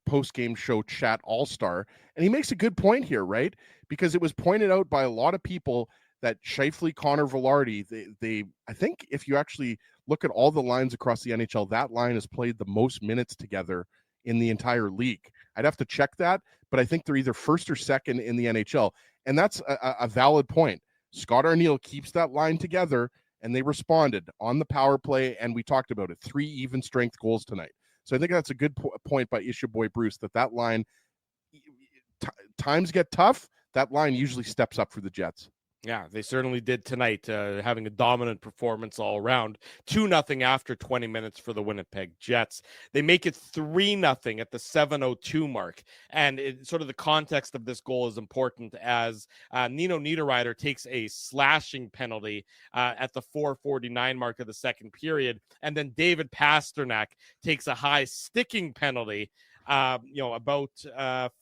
post-game show chat all-star, and he makes a good point here, right? Because it was pointed out by a lot of people that Scheifele, Connor, Velarde, they I think if you actually look at all the lines across the NHL, that line has played the most minutes together in the entire league. I'd have to check that, but I think they're either first or second in the NHL. And that's a valid point. Scott Arniel keeps that line together, and they responded on the power play, and we talked about it. 3 even strength goals tonight. So I think that's a good point by Issue Boy Bruce, that line, times get tough, that line usually steps up for the Jets. Yeah, they certainly did tonight, having a dominant performance all around. 2-0 after 20 minutes for the Winnipeg Jets. They make it 3-0 at the 7:02 mark. And sort of the context of this goal is important, as Nino Niederreiter takes a slashing penalty at the 4:49 mark of the second period. And then David Pasternak takes a high sticking penalty about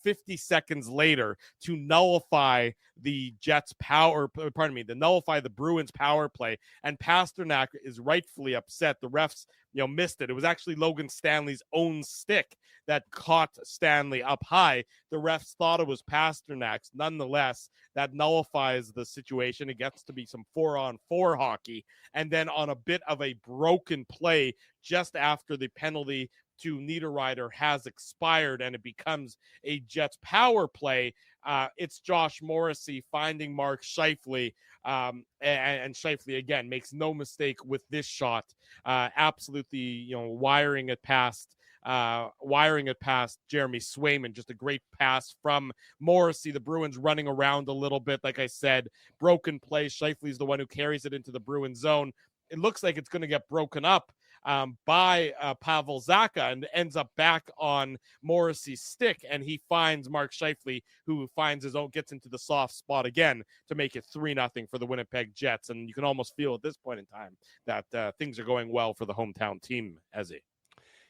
50 seconds later to nullify the Jets nullify the Bruins power play. And Pasternak is rightfully upset. The refs, missed it. It was actually Logan Stanley's own stick that caught Stanley up high. The refs thought it was Pasternak's. Nonetheless, that nullifies the situation. It gets to be some 4-on-4 hockey. And then on a bit of a broken play just after the penalty to Niederreiter has expired and it becomes a Jets power play, it's Josh Morrissey finding Mark Scheifele, and Scheifele again makes no mistake with this shot, absolutely wiring it past Jeremy Swayman. Just a great pass from Morrissey. The Bruins running around a little bit, like I said, broken play. Scheifele's the one who carries it into the Bruins zone. It looks like it's going to get broken up by Pavel Zacha and ends up back on Morrissey's stick, and he finds Mark Scheifele, who gets into the soft spot again to make it 3-0 for the Winnipeg Jets. And you can almost feel at this point in time that things are going well for the hometown team, Ezzy.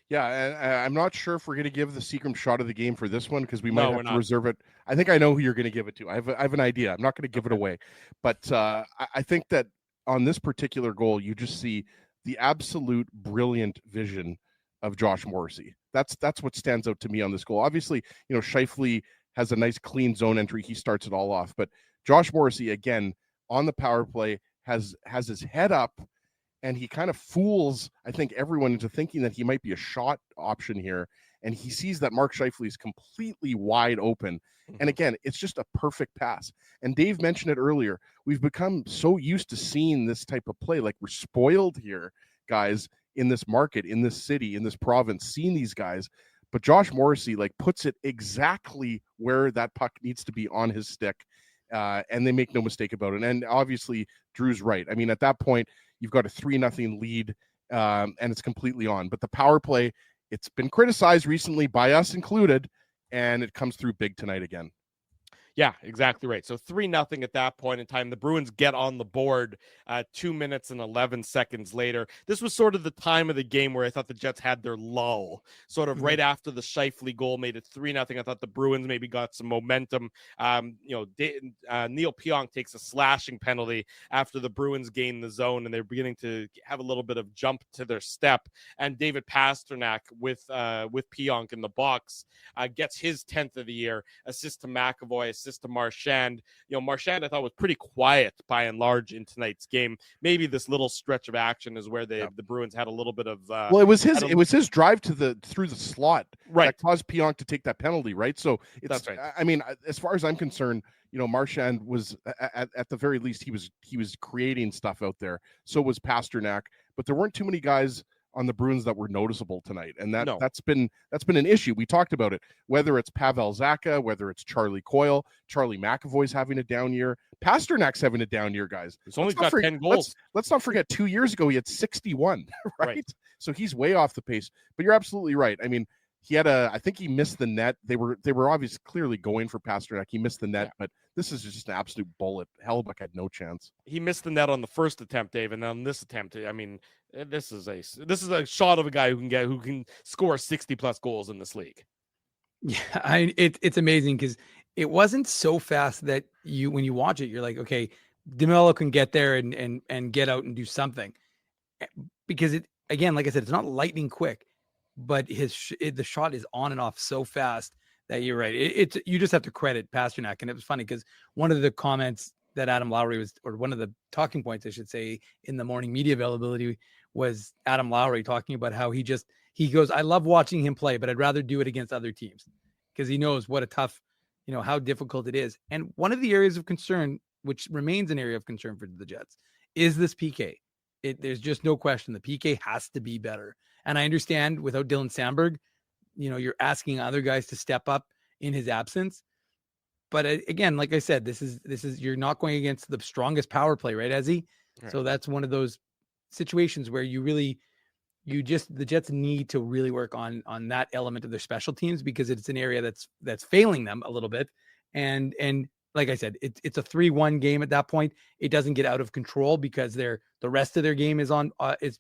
Yeah, and I'm not sure if we're going to give the Seagram shot of the game for this one because we might have to reserve it. I think I know who you're going to give it to. I have an idea. I'm not going to give it away, but I think that on this particular goal, you just see the absolute brilliant vision of Josh Morrissey. That's what stands out to me on this goal. Obviously, Scheifele has a nice clean zone entry. He starts it all off, but Josh Morrissey again on the power play has his head up, and he kind of fools, I think, everyone into thinking that he might be a shot option here. And he sees that Mark Scheifele is completely wide open. And again, it's just a perfect pass. And Dave mentioned it earlier. We've become so used to seeing this type of play. Like, we're spoiled here, guys, in this market, in this city, in this province, seeing these guys. But Josh Morrissey, puts it exactly where that puck needs to be on his stick. And they make no mistake about it. And obviously, Drew's right. I mean, at that point, you've got a 3-0 lead, and it's completely on. But the power play, it's been criticized recently, by us included, and it comes through big tonight again. Yeah, exactly right. So 3-0 at that point in time. The Bruins get on the board 2 minutes and 11 seconds later. This was sort of the time of the game where I thought the Jets had their lull. Sort of right after the Scheifele goal made it 3-0. I thought the Bruins maybe got some momentum. Neil Pionk takes a slashing penalty after the Bruins gain the zone, and they're beginning to have a little bit of jump to their step. And David Pasternak with Pionk in the box gets his 10th of the year. Assist to McAvoy, assist to Marchand. Marchand I thought was pretty quiet by and large in tonight's game. Maybe this little stretch of action is where the Bruins had a little bit of it was his drive through the slot that caused Pionk to take that penalty, right? So that's right. I mean, as far as I'm concerned, Marchand was at the very least he was creating stuff out there. So was Pasternak, but there weren't too many guys on the Bruins that were noticeable tonight. And that's been an issue. We talked about it, whether it's Pavel Zacha, whether it's Charlie Coyle, Charlie McAvoy's having a down year. Pasternak's having a down year, guys. He's only got 10 goals. Let's not forget 2 years ago, he had 61, right? So he's way off the pace, but you're absolutely right. I mean, I think he missed the net. They were obviously clearly going for Pasternak. He missed the net, but this is just an absolute bullet. Hellebuyck had no chance. He missed the net on the first attempt, Dave, and on this attempt, I mean, this is a shot of a guy who can score 60+ goals in this league. Yeah, it's amazing because it wasn't so fast that when you watch it, you're like, okay, DeMello can get there and get out and do something, because again, like I said, it's not lightning quick. But the shot is on and off so fast that you're right. You just have to credit Pasternak. And it was funny because one of the comments that Adam Lowry or one of the talking points, I should say, in the morning media availability was Adam Lowry talking about how he goes, I love watching him play, but I'd rather do it against other teams because he knows what a tough, how difficult it is. And one of the areas of concern, which remains an area of concern for the Jets, is this PK. There's just no question. The PK has to be better. And I understand without Dylan Sandberg, you're asking other guys to step up in his absence. But again, like I said, this is you're not going against the strongest power play, right, Ezzy? Right. So that's one of those situations where the Jets need to really work on that element of their special teams because it's an area that's failing them a little bit. And like I said, it's a 3-1 game at that point. It doesn't get out of control because the rest of their game is on is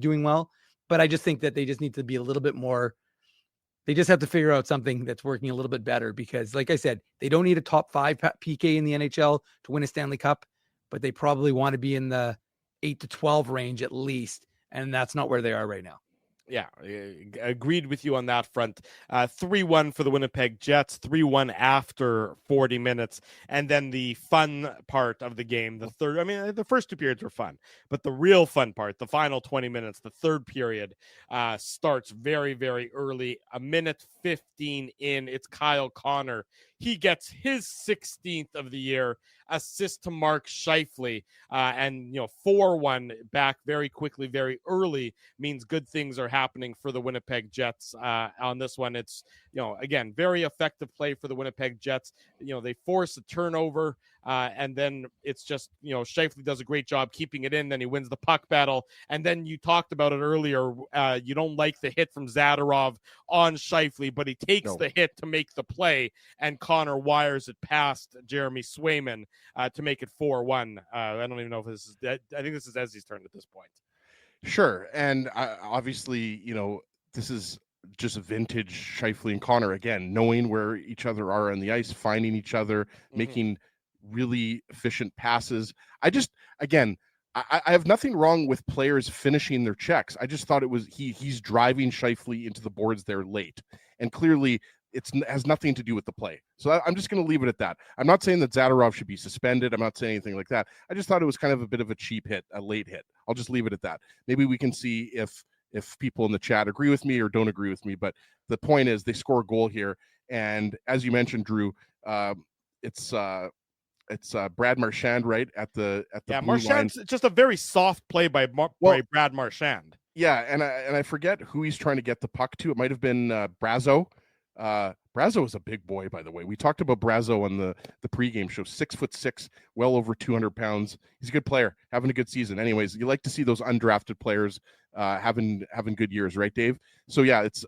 doing well. But I just think that they just need to be a little bit more. They just have to figure out something that's working a little bit better because, like I said, they don't need a top 5 PK in the NHL to win a Stanley Cup, but they probably want to be in the 8 to 12 range at least, and that's not where they are right now. Yeah, agreed with you on that front. 3-1 for the Winnipeg Jets, 3-1 after 40 minutes. And then the fun part of the game, the first 2 periods were fun, but the real fun part, the final 20 minutes, the third period starts very, very early. 1:15 in, it's Kyle Connor. He gets his 16th of the year, assist to Mark Scheifele, and 4-1 back very quickly, very early means good things are happening for the Winnipeg Jets. On this one, it's again very effective play for the Winnipeg Jets. They force a turnover, and then it's just Scheifele does a great job keeping it in. Then he wins the puck battle, and then you talked about it earlier. You don't like the hit from Zadorov on Scheifele, but he takes the hit to make the play, and Connor wires it past Jeremy Swayman to make it 4-1. I don't even know if this is. I think this is Ezzy's turn at this point. Sure, and obviously, this is just a vintage Scheifele and Connor again, knowing where each other are on the ice, finding each other, making really efficient passes. I have nothing wrong with players finishing their checks. I just thought it was he's driving Scheifele into the boards there late, and clearly it has nothing to do with the play. So I'm just going to leave it at that. I'm not saying that Zadorov should be suspended. I'm not saying anything like that. I just thought it was kind of a bit of a cheap hit, a late hit. I'll just leave it at that. Maybe we can see if people in the chat agree with me or don't agree with me. But the point is they score a goal here. And as you mentioned, Drew, it's Brad Marchand right at the blue Marchand's line. Just a very soft play by Brad Marchand. Yeah, and I forget who he's trying to get the puck to. It might have been Brazo. Brazo is a big boy, by the way. We talked about Brazo on the pregame show. 6'6", well over 200 pounds. He's a good player, having a good season. Anyways, you like to see those undrafted players having good years, right, Dave? So yeah, it's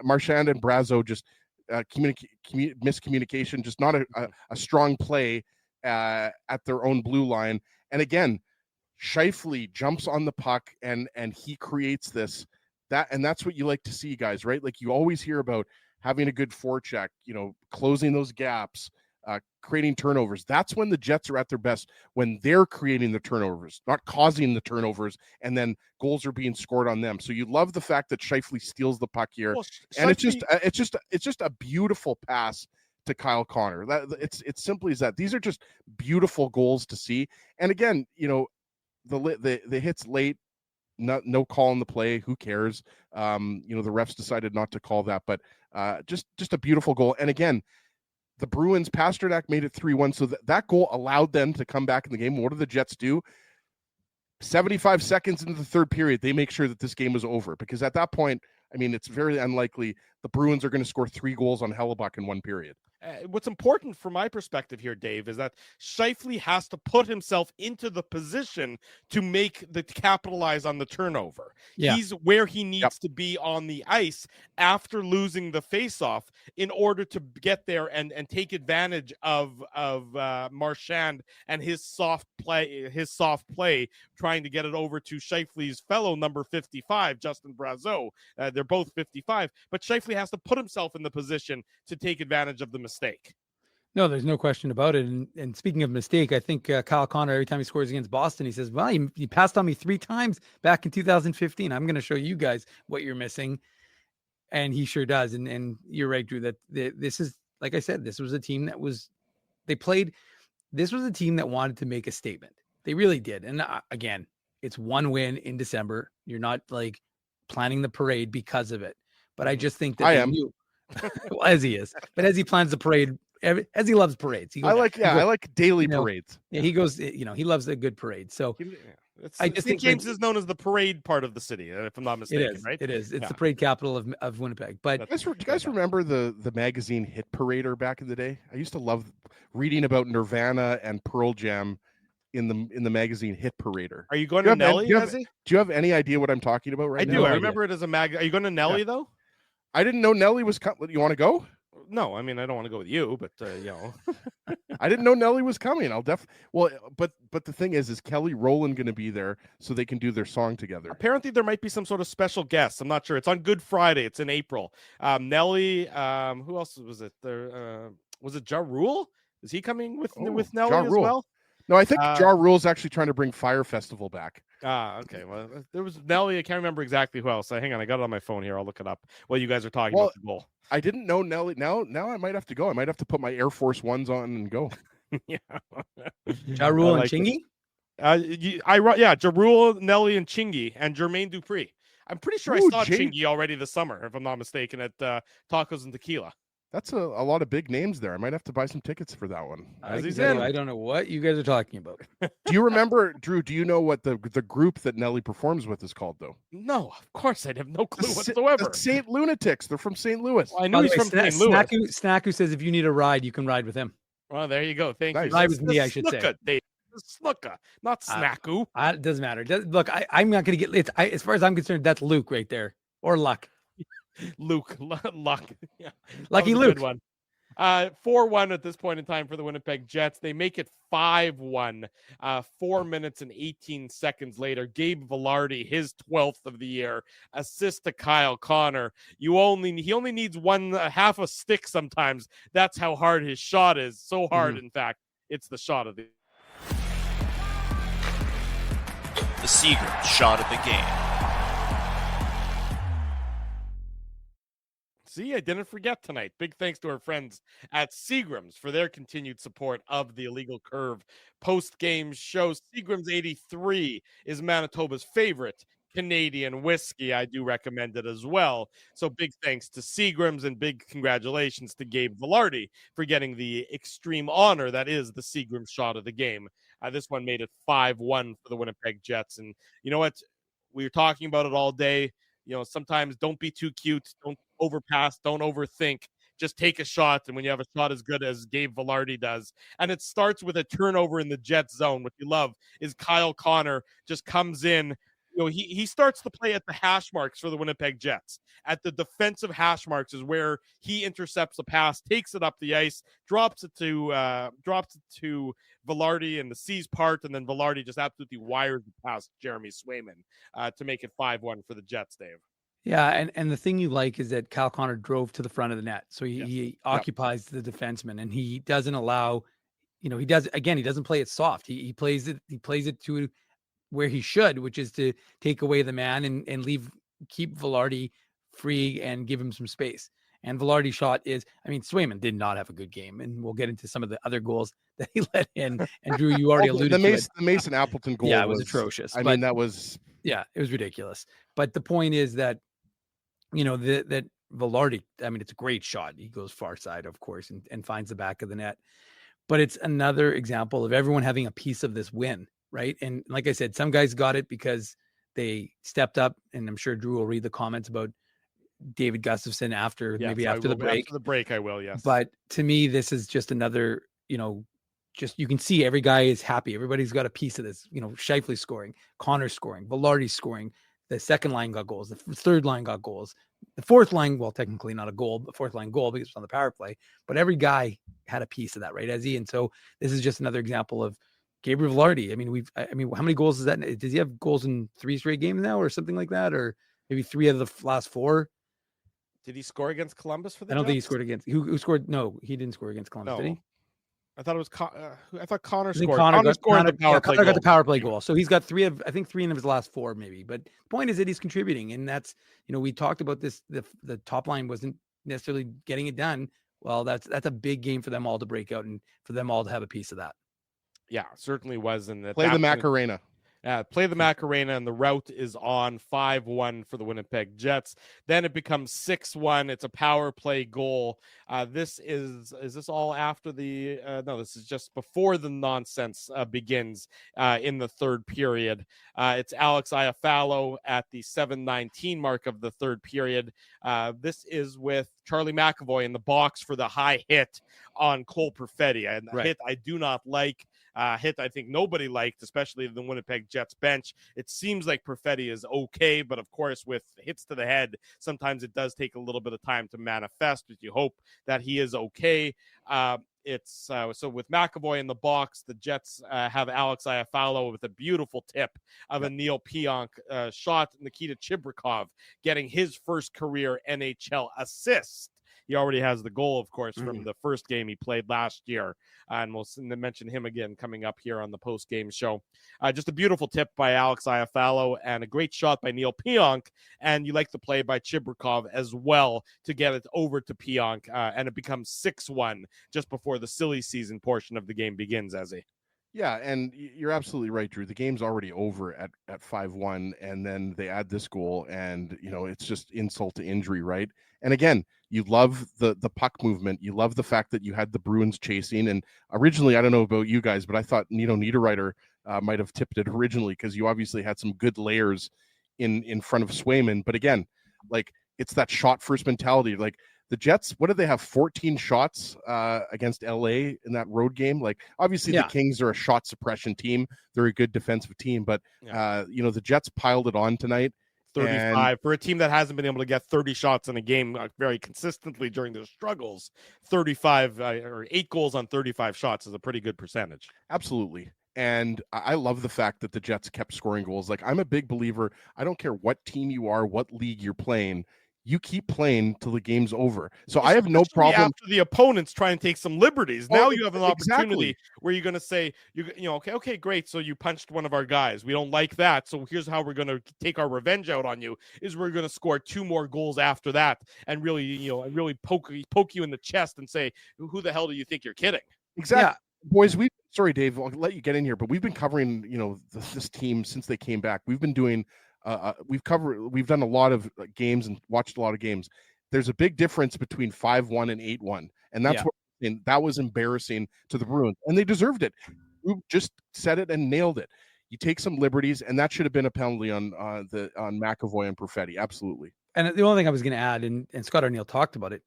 Marchand and Brazo just miscommunication, just not a strong play at their own blue line. And again, Scheifele jumps on the puck and he creates and that's what you like to see, guys, right? Like you always hear about having a good forecheck, closing those gaps, creating turnovers. That's when the Jets are at their best, when they're creating the turnovers, not causing the turnovers, and then goals are being scored on them. So you love the fact that Scheifele steals the puck here, and it's just a beautiful pass to Kyle Connor. It's simply as that. These are just beautiful goals to see. And again, the hits late. No call in the play. Who cares? The refs decided not to call that, but just a beautiful goal. And again, the Bruins, Pasternak made it 3-1. So that goal allowed them to come back in the game. What do the Jets do? 75 seconds into the third period, they make sure that this game is over, because at that point, it's very unlikely the Bruins are going to score 3 goals on Hellebuck in one period. What's important from my perspective here, Dave, is that Scheifele has to put himself into the position to capitalize on the turnover. Yeah. He's where he needs to be on the ice after losing the faceoff in order to get there and take advantage of Marchand and his soft play, trying to get it over to Scheifele's fellow number 55, Justin Brazeau. They're both 55, but Scheifele has to put himself in the position to take advantage of the mistake. No, there's no question about it. And speaking of mistake, I think Kyle Connor, every time he scores against Boston, he says, well, he passed on me 3 times back in 2015. I'm going to show you guys what you're missing. And he sure does. And you're right, Drew, that this is, like I said, this was a team that was a team that wanted to make a statement. They really did. And again, it's one win in December. You're not like planning the parade because of it. But I just think that I am. Well, as he is, but as he plans the parade, as he loves parades. I like daily parades. Yeah, he goes, he loves a good parade. So I just think James is known as the parade part of the city, if I'm not mistaken, right? It is. It's the parade capital of Winnipeg. But do you guys remember the magazine Hit Parader back in the day? I used to love reading about Nirvana and Pearl Jam in the magazine Hit Parader. Are you going to Nelly? Do you have any idea what I'm talking about right now? I do. I remember it as a mag. Are you going to Nelly though? I didn't know Nelly was coming. You want to go? no, I mean, I don't want to go with you, but I didn't know Nelly was coming. But the thing is Kelly Rowland going to be there so they can do their song together? Apparently there might be some sort of special guest. I'm not sure. It's on Good Friday. It's in April. Nelly, who else was it? There was it Ja Rule? Is he coming with Nelly Ja as Rule. well? No, I think Ja Rule's actually trying to bring Fire Festival back. Okay. Well, there was Nelly. I can't remember exactly who else. Hang on, I got it on my phone here. I'll look it up while you guys are talking about the goal. I didn't know Nelly. Now I might have to go. I might have to put my Air Force Ones on and go. Yeah. Ja Rule and Chingy? Ja Rule, Nelly, and Chingy, and Jermaine Dupri. I'm pretty sure I saw Chingy already this summer, if I'm not mistaken, at Tacos and Tequila. That's a lot of big names there. I might have to buy some tickets for that one. I don't know what you guys are talking about. Do you remember, Drew? Do you know what the group that Nelly performs with is called, though? No, of course I have no clue whatsoever. The St. Lunatics. They're from St. Louis. Well, I knew he's from St. Louis. Snaku says if you need a ride, you can ride with him. Well, there you go. Thank you. Ride with me, I should say. Snooka, not Snaku. It doesn't matter. Look, I'm not going to get. As far as I'm concerned, that's Luke right there, or Luck. Luke, Luck. Yeah, Lucky Luke. Good one. 4-1 at this point in time for the Winnipeg Jets. They make it 5-1. 4 minutes and 18 seconds later, Gabe Vilardi, his 12th of the year, assist to Kyle Connor. He only needs half a stick sometimes. That's how hard his shot is. So hard, in fact, it's the shot of the Seagram shot of the game. See, I didn't forget tonight. Big thanks to our friends at Seagram's for their continued support of the Illegal Curve post-game show. Seagram's 83 is Manitoba's favorite Canadian whiskey. I do recommend it as well. So big thanks to Seagram's and big congratulations to Gabe Vilardi for getting the extreme honor that is the Seagram's shot of the game. This one made it 5-1 for the Winnipeg Jets. And you know what? We were talking about it all day. Sometimes don't be too cute. Don't overpass. Don't overthink. Just take a shot. And when you have a shot as good as Gabe Vilardi does, and it starts with a turnover in the Jets zone. What you love is Kyle Connor just comes in. He starts the play at the hash marks for the Winnipeg Jets. At the defensive hash marks is where he intercepts the pass, takes it up the ice, drops it to Vilardi in the C's part, and then Vilardi just absolutely wires it past Jeremy Swayman to make it 5-1 for the Jets, Dave. Yeah, and the thing you like is that Kyle Connor drove to the front of the net, so he occupies the defenseman, and he doesn't allow, he doesn't play it soft. He plays it to where he should, which is to take away the man and keep Vilardi free and give him some space. And Vilardi's shot is, Swayman did not have a good game, and we'll get into some of the other goals that he let in. And Drew, you already alluded to it. The Mason Appleton goal was atrocious. That was... Yeah, it was ridiculous. But the point is that, that Vilardi, it's a great shot. He goes far side, of course, and finds the back of the net. But it's another example of everyone having a piece of this win, right? And like I said, some guys got it because they stepped up, and I'm sure Drew will read the comments about David Gustafsson after the break. After the break, I will, yes. But to me, this is just another, just you can see every guy is happy. Everybody's got a piece of this. Scheifele scoring, Connor scoring, Vilardi scoring. The second line got goals. The third line got goals. The fourth line, well, technically not a goal, but fourth line goal because it's on the power play. But every guy had a piece of that, right, Ezzy? And so this is just another example of Gabriel Vilardi. How many goals is that? Does he have goals in 3 straight games now or something like that? Or maybe 3 of the last 4? Did he score against Columbus for the I don't Jets? think he scored against. Who scored? No, he didn't score against Columbus, did he? I thought it was. I thought Connor scored. Connor scored the power play goal. Got the power play goal. So he's got 3 of his last 4, maybe. But the point is that he's contributing, and that's we talked about this. The top line wasn't necessarily getting it done. Well, that's a big game for them all to break out and for them all to have a piece of that. Yeah, certainly was. And play the Macarena. Play the Macarena, and the route is on 5-1 for the Winnipeg Jets. Then it becomes 6-1. It's a power play goal. Is this all after the? No, this is just before the nonsense begins in the third period. It's Alex Iafallo at the 7:19 mark of the third period. This is with Charlie McAvoy in the box for the high hit on Cole Perfetti. And hit I do not like. hit I think nobody liked, especially the Winnipeg Jets bench. It seems like Perfetti is okay, but of course with hits to the head, sometimes it does take a little bit of time to manifest, but you hope that he is okay. It's so with McAvoy in the box, the Jets have Alex Iafallo with a beautiful tip of a Neil Pionk shot. Nikita Chibrikov getting his first career NHL assist. He already has the goal, of course, from the first game he played last year. And we'll mention him again coming up here on the post-game show. Just a beautiful tip by Alex Iafallo and a great shot by Neil Pionk. And you like the play by Chibrikov as well to get it over to Pionk. And it becomes 6-1 just before the silly season portion of the game begins, Ezzy. Yeah, and you're absolutely right, Drew. The game's already over at 5-1, and then they add this goal, and it's just insult to injury, right? And again, you love the puck movement. You love the fact that you had the Bruins chasing. And originally, I don't know about you guys, but I thought Nino Niederreiter might have tipped it originally because you obviously had some good layers in front of Swayman. But again, like it's that shot first mentality. Like the Jets, what did they have? 14 shots against LA in that road game. Like obviously the Kings are a shot suppression team. They're a good defensive team, but the Jets piled it on tonight. 35 for a team that hasn't been able to get 30 shots in a game very consistently during their struggles. 35 or 8 goals on 35 shots is a pretty good percentage. Absolutely. And I love the fact that the Jets kept scoring goals. Like I'm a big believer. I don't care what team you are, what league you're playing. You keep playing till the game's over. So I have no problem after the opponents try and take some liberties. Now you have an opportunity where you're going to say, okay, great. So you punched one of our guys. We don't like that. So here's how we're going to take our revenge out on you is we're going to score 2 more goals after that and really poke you in the chest and say, who the hell do you think you're kidding? Exactly. Yeah. Boys, sorry, Dave, I'll let you get in here, but we've been covering, this team since they came back. We've been doing we've done a lot of games and watched a lot of games. There's a big difference between 5-1 and 8-1. And that's that was embarrassing to the Bruins, and they deserved it. You just said it and nailed it. You take some liberties, and that should have been a penalty on McAvoy and Perfetti. Absolutely. And the only thing I was going to add, and Scott O'Neill talked about it,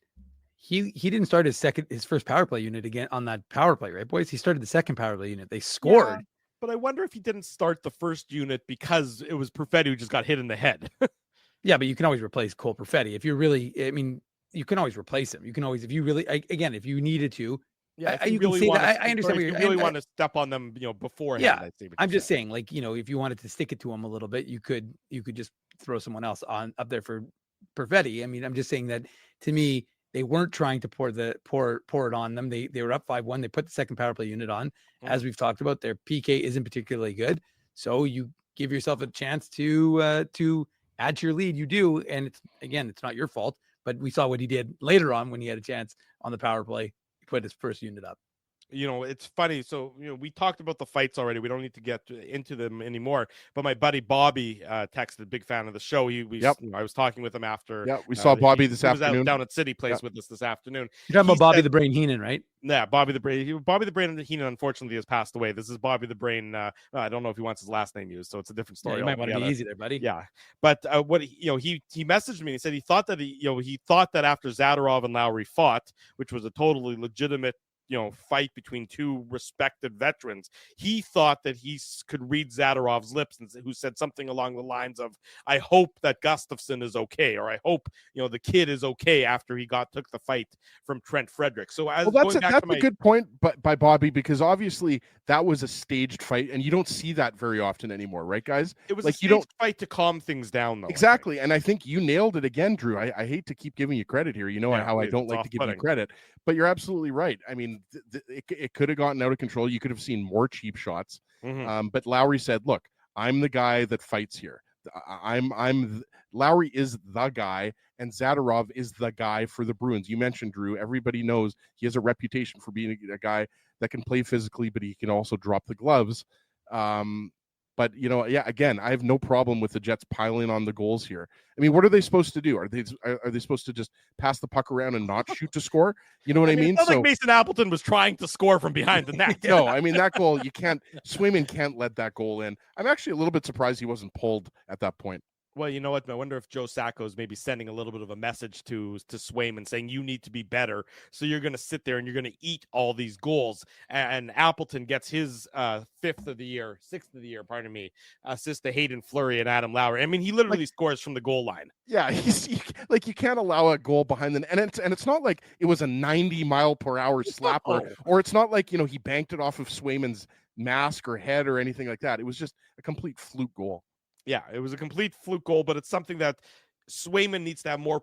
he didn't start his first power play unit again on that power play, right, boys? He started the second power play unit. They scored. Yeah. But I wonder if he didn't start the first unit because it was Perfetti who just got hit in the head. Yeah, but you can always replace Cole Perfetti. If you're really, you can always replace him. You can always, if you really, again, if you needed to. Yeah, you really can say that. I understand what you really want to step on them, beforehand. Yeah, I'm just saying, like, if you wanted to stick it to him a little bit, you could just throw someone else up there for Perfetti. I mean, I'm just saying that to me, they weren't trying to pour it on them. They were up 5-1. They put the second power play unit on. As we've talked about, their PK isn't particularly good. So you give yourself a chance to add to your lead. You do. And it's not your fault. But we saw what he did later on when he had a chance on the power play. He put his first unit up. It's funny. So, we talked about the fights already. We don't need to get into them anymore. But my buddy Bobby texted, big fan of the show. I was talking with him after. Yeah, we saw Bobby this afternoon. He was down at City Place with us this afternoon. You're talking about Bobby the Brain Heenan, right? Yeah, Bobby the Brain Heenan, unfortunately, has passed away. This is Bobby the Brain. I don't know if he wants his last name used, so it's a different story. Yeah, you might want to be easy there, buddy. Yeah, but he messaged me and he said he thought that after Zadorov and Lowry fought, which was a totally legitimate fight between two respected veterans, he thought that he could read Zadorov's lips and who said something along the lines of, I hope that Gustafsson is okay, or I hope the kid is okay after he took the fight from Trent Frederick. So that's a good point by Bobby, because obviously that was a staged fight and you don't see that very often anymore, right, guys? It was like a staged fight to calm things down, though. Exactly. And I think you nailed it again, Drew. I hate to keep giving you credit here, how I don't like to give you credit, but you're absolutely right. I mean, it could have gotten out of control. You could have seen more cheap shots. But Lowry said, look, I'm the guy that fights here. Lowry is the guy, and Zadorov is the guy for the Bruins. You mentioned, Drew, everybody knows he has a reputation for being a guy that can play physically, but he can also drop the gloves. But, again, I have no problem with the Jets piling on the goals here. I mean, what are they supposed to do? Are they supposed to just pass the puck around and not shoot to score? You know what I mean? It's not like Mason Appleton was trying to score from behind the net. No, I mean, that goal, Swayman can't let that goal in. I'm actually a little bit surprised he wasn't pulled at that point. Well, you know what? I wonder if Joe Sacco is maybe sending a little bit of a message to Swayman saying you need to be better. So you're going to sit there and you're going to eat all these goals. And Appleton gets his sixth of the year, assist to Hayden Fleury and Adam Lowry. I mean, he literally scores from the goal line. Yeah, you can't allow a goal behind them, and it's not like it was a 90-mile-per-hour slapper, or it's not like he banked it off of Swayman's mask or head or anything like that. It was just a complete fluke goal. Yeah, it was a complete fluke goal, but it's something that Swayman needs to have more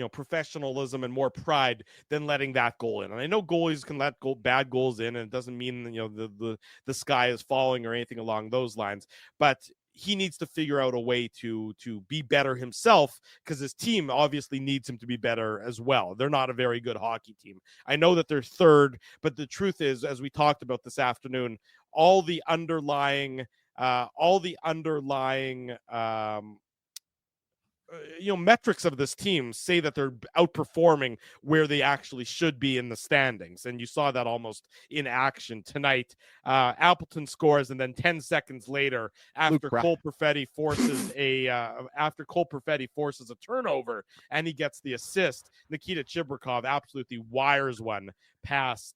professionalism and more pride than letting that goal in. And I know goalies can let bad goals in, and it doesn't mean the sky is falling or anything along those lines. But he needs to figure out a way to be better himself, because his team obviously needs him to be better as well. They're not a very good hockey team. I know that they're third, but the truth is, as we talked about this afternoon, all the underlying metrics of this team say that they're outperforming where they actually should be in the standings. And you saw that almost in action tonight. Appleton scores, and then 10 seconds later, after Cole Perfetti forces a turnover and he gets the assist, Nikita Chibrikov absolutely wires one past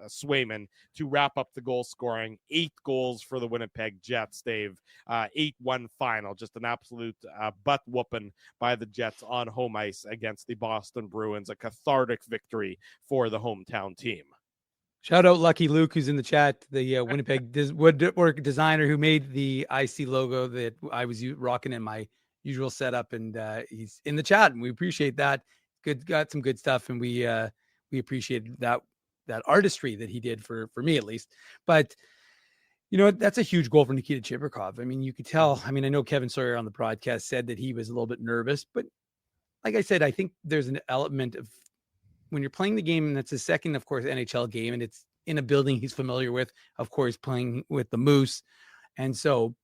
Swayman to wrap up the goal scoring. 8 goals for the Winnipeg Jets, Dave. 8-1 final. Just an absolute butt whooping by the Jets on home ice against the Boston Bruins. A cathartic victory for the hometown team. Shout out Lucky Luke, who's in the chat, the Winnipeg woodwork designer who made the IC logo that I was rocking in my usual setup, and he's in the chat, and we appreciate that. Got some good stuff, and we appreciated that artistry that he did for me, at least. But that's a huge goal for Nikita Chibrikov. I mean, you could tell. I mean, I know Kevin Sawyer on the broadcast said that he was a little bit nervous, but like I said, I think there's an element of when you're playing the game, and that's his second, of course, NHL game, and it's in a building he's familiar with, of course, playing with the Moose. And so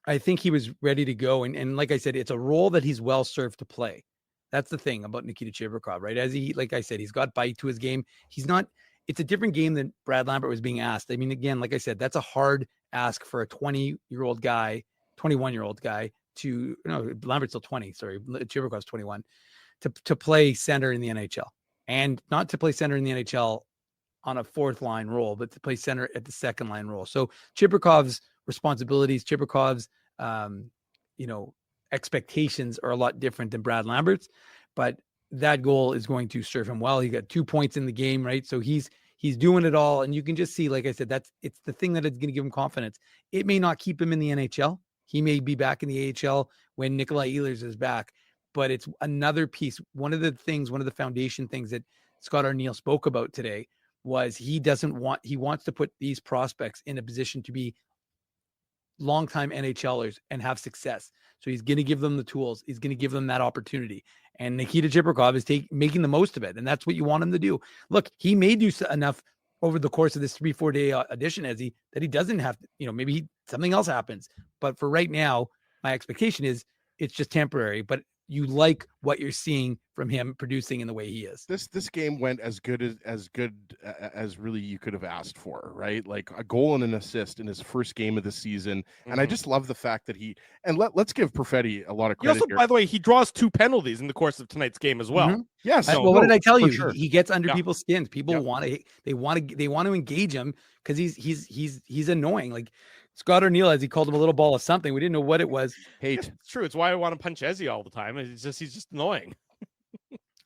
I think he was ready to go. And like I said, it's a role that he's well served to play. That's the thing about Nikita Chibrikov, right? Like I said, he's got bite to his game. It's a different game than Brad Lambert was being asked. I mean, again, like I said, that's a hard ask for a 21-year-old guy Lambert's still 20, sorry. Chibrikov's 21, to play center in the NHL, and not to play center in the NHL on a fourth line role, but to play center at the second line role. So Chibrikov's responsibilities, Chibrikov's, expectations are a lot different than Brad Lambert's, but that goal is going to serve him well. He got 2 points in the game, right? So he's doing it all. And you can just see, like I said, it's the thing that is going to give him confidence. It may not keep him in the NHL. He may be back in the AHL when Nikolai Ehlers is back, but it's another piece. One of the foundation things that Scott Arniel spoke about today was he wants to put these prospects in a position to be longtime NHLers and have success. So he's going to give them the tools. He's going to give them that opportunity. And Nikita Chibrikov is making the most of it. And that's what you want him to do. Look, he may do enough over the course of this 3-4 day audition that he doesn't have to, maybe something else happens. But for right now, my expectation is it's just temporary. But you like what you're seeing from him producing in the way he is. This game went as good as really you could have asked for, right? Like a goal and an assist in his first game of the season. Mm-hmm. And I just love the fact that let's give Perfetti a lot of credit. By the way, he draws 2 penalties in the course of tonight's game as well. Mm-hmm. Yes. What did I tell you? Sure. He gets under people's skins. People want to engage him because he's annoying. Like Scott Arniel, as he called him, a little ball of something. We didn't know what it was. Hate. It's true. It's why I want to punch Ezzy all the time. He's just annoying.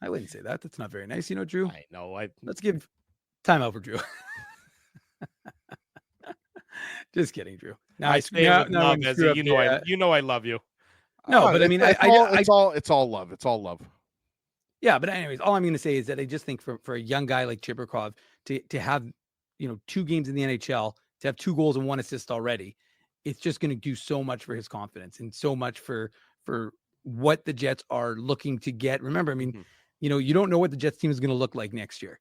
I wouldn't say that. That's not very nice, Drew. I know. Let's give time out for Drew. Just kidding, Drew. Now I stay with love, Ezzy. You know I love you. No, but I mean, it's all love. It's all love. Yeah, but anyways, all I'm going to say is that I just think for a young guy like Chibrikov to have 2 games in the NHL, to have 2 goals and 1 assist already, it's just going to do so much for his confidence and so much for what the Jets are looking to get. Remember, I mean, you don't know what the Jets team is going to look like next year.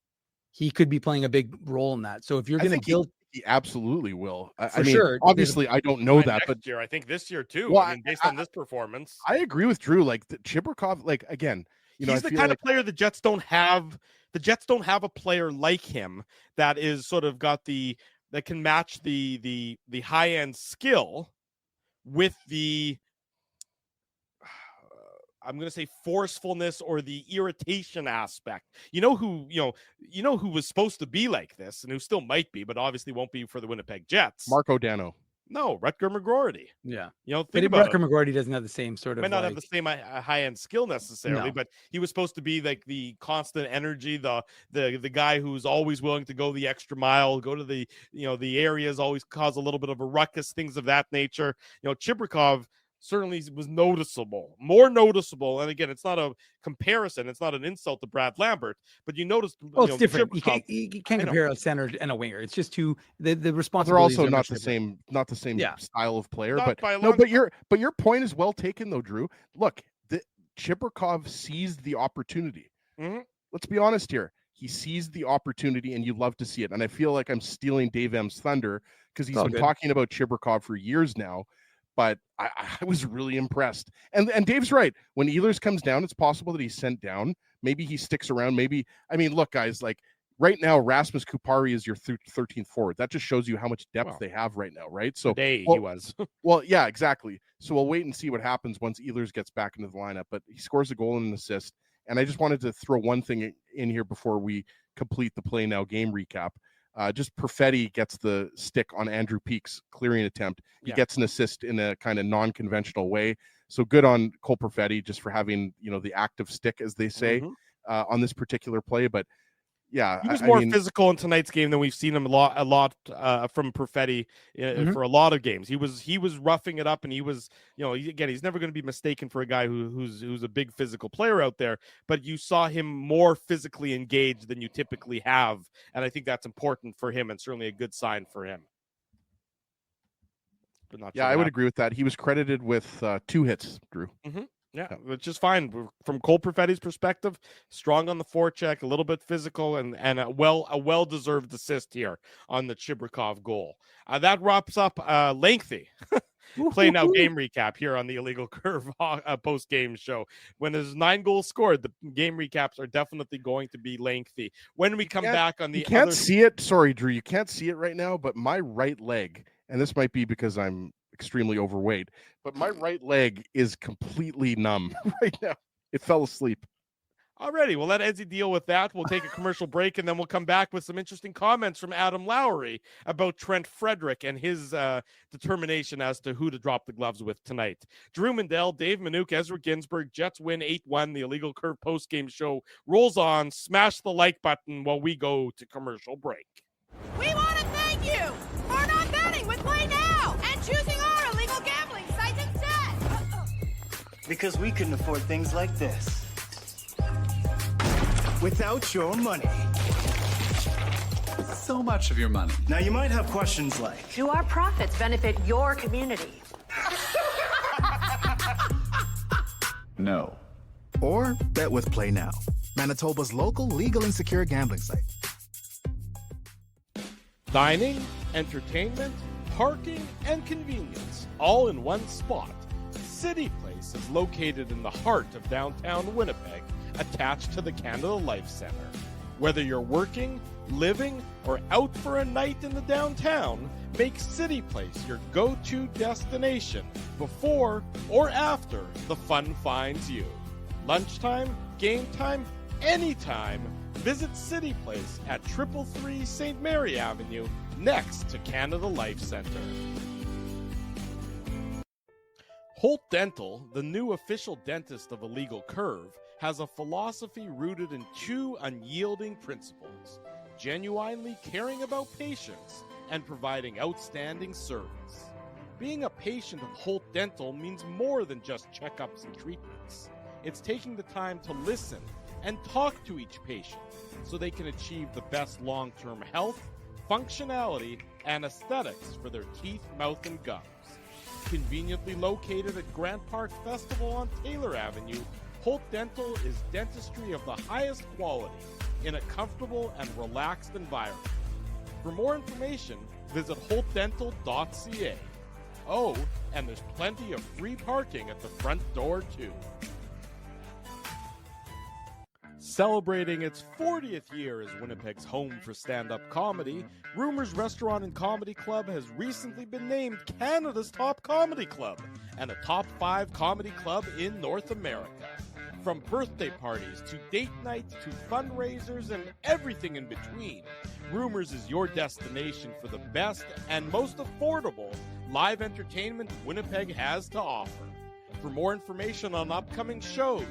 He could be playing a big role in that. So if you're going to build, he absolutely will. Sure. Obviously, I don't know that, but year, I think this year too. Well, based on this performance, I agree with Drew. Like Chibrikov, like again, he's the kind of player the Jets don't have. The Jets don't have a player like him that is sort of got that can match the high end skill with the I'm going to say forcefulness or the irritation aspect. You know who was supposed to be like this and who still might be, but obviously won't be for the Winnipeg Jets. Marco Dano. No, Rutger McGroarty. Yeah. Think about Rutger McGroarty doesn't have the same sort of might not have the same high-end skill necessarily, but he was supposed to be like the constant energy, the guy who's always willing to go the extra mile, go to the areas, always cause a little bit of a ruckus, things of that nature. Chibrikov certainly was more noticeable. And again, it's not a comparison. It's not an insult to Brad Lambert, but you notice. Well, it's different. You can't compare a center and a winger. It's just two. The responsibilities. They're also not the same style of player. Not but your point is well taken though, Drew. Look, Chibrikov seized the opportunity. Mm-hmm. Let's be honest here. He seized the opportunity, and you love to see it. And I feel like I'm stealing Dave M's thunder because he's been talking about Chibrikov for years now. But I was really impressed. And Dave's right. When Ehlers comes down, it's possible that he's sent down. Maybe he sticks around. Look, guys, like right now, Rasmus Kupari is your 13th forward. That just shows you how much depth they have right now, right? So he was. Well, yeah, exactly. So we'll wait and see what happens once Ehlers gets back into the lineup. But he scores a goal and an assist. And I just wanted to throw one thing in here before we complete the Play Now game recap. Just Perfetti gets the stick on Andrew Peake's clearing attempt. He gets an assist in a kind of non-conventional way. So good on Cole Perfetti just for having, the active stick, as they say, on this particular play. But yeah, he was more physical in tonight's game than we've seen him a lot from Perfetti for a lot of games. He was roughing it up, and he was, again, he's never going to be mistaken for a guy who's a big physical player out there. But you saw him more physically engaged than you typically have, and I think that's important for him, and certainly a good sign for him. But not I would agree with that. He was credited with 2 hits, Drew. Mm-hmm. Yeah, which is fine from Cole Perfetti's perspective. Strong on the forecheck, a little bit physical, and a well-deserved assist here on the Chibrikov goal. That wraps up lengthy Play Now game recap here on the Illegal Curve post-game show. When there's 9 goals scored, the game recaps are definitely going to be lengthy. When we come back on the you can't see it. Sorry, Drew, you can't see it right now, but my right leg, and this might be because I'm extremely overweight, but my right leg is completely numb right now. It fell asleep. Alrighty, we'll let Ezzy deal with that. We'll take a commercial break, and then we'll come back with some interesting comments from Adam Lowry about Trent Frederick and his determination as to who to drop the gloves with tonight. Drew Mandel, Dave Minuk, Ezra Ginsburg, Jets win 8-1. The Illegal Curve post-game show rolls on. Smash the like button while we go to commercial break. We want to thank you for not betting with Play Now and choosing our illegal gambling site instead. Because we couldn't afford things like this without your money. So much of your money. Now you might have questions like, do our profits benefit your community? No. Or bet with Play Now, Manitoba's local legal and secure gambling site. Dining, entertainment, parking, and convenience, all in one spot. City Place is located in the heart of downtown Winnipeg, attached to the Canada Life Center. Whether you're working, living, or out for a night in the downtown, make City Place your go-to destination before or after the fun finds you. Lunchtime, game time, anytime, visit City Place at 333 St. Mary Avenue, next to Canada Life Center. Holt Dental, the new official dentist of Illegal Curve, has a philosophy rooted in 2 unyielding principles: genuinely caring about patients and providing outstanding service. Being a patient of Holt Dental means more than just checkups and treatments. It's taking the time to listen and talk to each patient so they can achieve the best long-term health, functionality, and aesthetics for their teeth, mouth, and gums. Conveniently located at Grant Park Festival on Taylor Avenue, Holt Dental is dentistry of the highest quality in a comfortable and relaxed environment. For more information, visit holtdental.ca. Oh, and there's plenty of free parking at the front door, too. Celebrating its 40th year as Winnipeg's home for stand-up comedy, Rumors Restaurant and Comedy Club has recently been named Canada's top comedy club and a top 5 comedy club in North America. From birthday parties to date nights to fundraisers and everything in between, Rumors is your destination for the best and most affordable live entertainment Winnipeg has to offer. For more information on upcoming shows,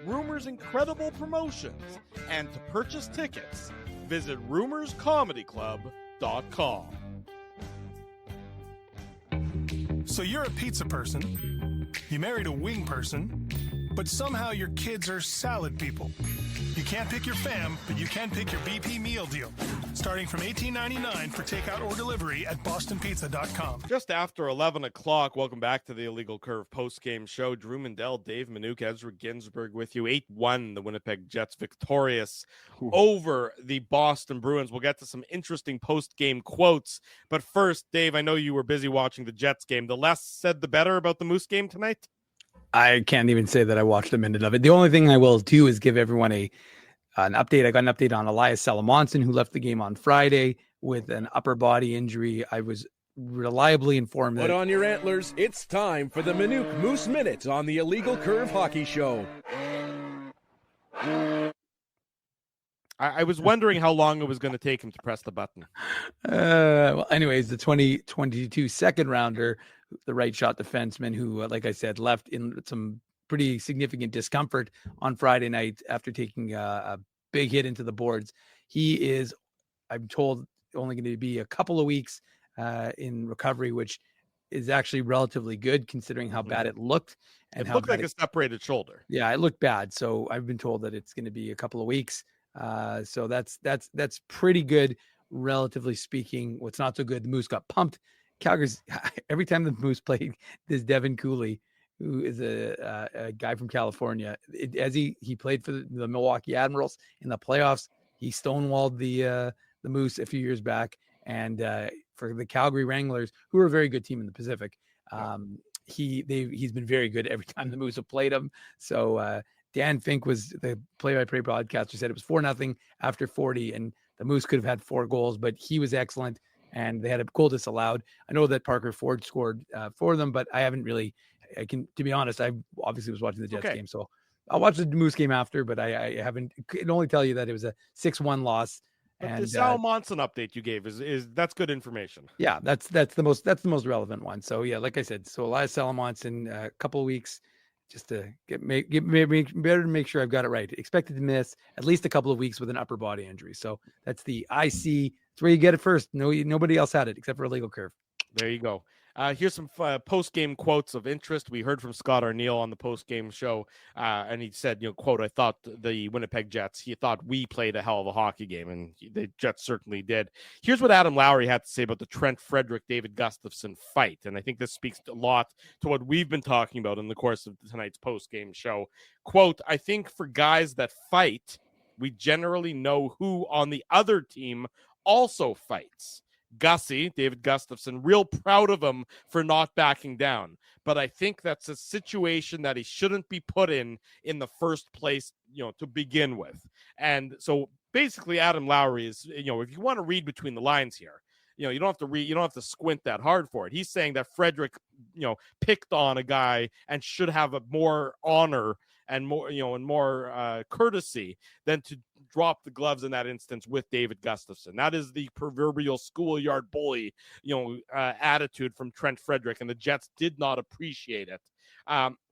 Rumors' incredible promotions, and to purchase tickets, visit rumorscomedyclub.com. So you're a pizza person, you married a wing person, but somehow your kids are salad people. You can't pick your fam, but you can pick your BP meal deal. Starting from $18.99 for takeout or delivery at bostonpizza.com. Just after 11 o'clock, welcome back to the Illegal Curve post-game show. Drew Mandel, Dave Minuk, Ezra Ginsburg with you. 8-1, the Winnipeg Jets victorious over the Boston Bruins. We'll get to some interesting post-game quotes. But first, Dave, I know you were busy watching the Jets game. The less said, the better about the Moose game tonight? I can't even say that I watched a minute of it. The only thing I will do is give everyone an update. I got an update on Elias Salamonson, who left the game on Friday with an upper body injury. I was reliably informed Put on your antlers. It's time for the Minuk Moose Minute on the Illegal Curve Hockey Show. I was wondering how long it was going to take him to press the button. Well, anyways, the 2022 second rounder, the right shot defenseman who, like I said, left in some pretty significant discomfort on Friday night after taking a big hit into the boards. He is, I'm told, only going to be a couple of weeks in recovery, which is actually relatively good considering how bad it looked. And it looked like a separated shoulder. Yeah, it looked bad. So I've been told that it's going to be a couple of weeks. So that's pretty good, relatively speaking. What's not so good, the Moose got pumped. Calgary's, every time the Moose played this Devin Cooley, who is a guy from California, as he played for the Milwaukee Admirals in the playoffs, he stonewalled the Moose a few years back. And for the Calgary Wranglers, who are a very good team in the Pacific, he's been very good every time the Moose have played him. So Dan Fink was the play-by-play broadcaster, said it was 4-0 after 40, and the Moose could have had 4 goals, but he was excellent, and they had a goal disallowed. I know that Parker Ford scored for them, but I haven't really. To be honest, I obviously was watching the Jets game, so I'll watch the Moose game after, but I haven't. Can only tell you that it was a 6-1 loss. But and the Sal Monson update you gave is that's good information. Yeah, that's the most relevant one. So yeah, like I said, so Elias Salamonson, a couple of weeks. Just to make better to make sure I've got it right. Expected to miss at least a couple of weeks with an upper body injury. So that's the IC. It's where you get it first. Nobody else had it except for Illegal Curve. There you go. Here's some post-game quotes of interest. We heard from Scott Arneal on the post-game show, and he said, quote, I thought the Winnipeg Jets, he thought we played a hell of a hockey game, and the Jets certainly did. Here's what Adam Lowry had to say about the Trent Frederick-David Gustafsson fight, and I think this speaks a lot to what we've been talking about in the course of tonight's post-game show. Quote, I think for guys that fight, we generally know who on the other team also fights. Gussie, David Gustafsson, real proud of him for not backing down. But I think that's a situation that he shouldn't be put in the first place, to begin with. And so basically Adam Lowry is, if you want to read between the lines here, you don't have to read, you don't have to squint that hard for it. He's saying that Frederick, picked on a guy and should have a more honor and more, and more courtesy than to drop the gloves in that instance with David Gustafsson. That is the proverbial schoolyard bully, attitude from Trent Frederick, and the Jets did not appreciate it.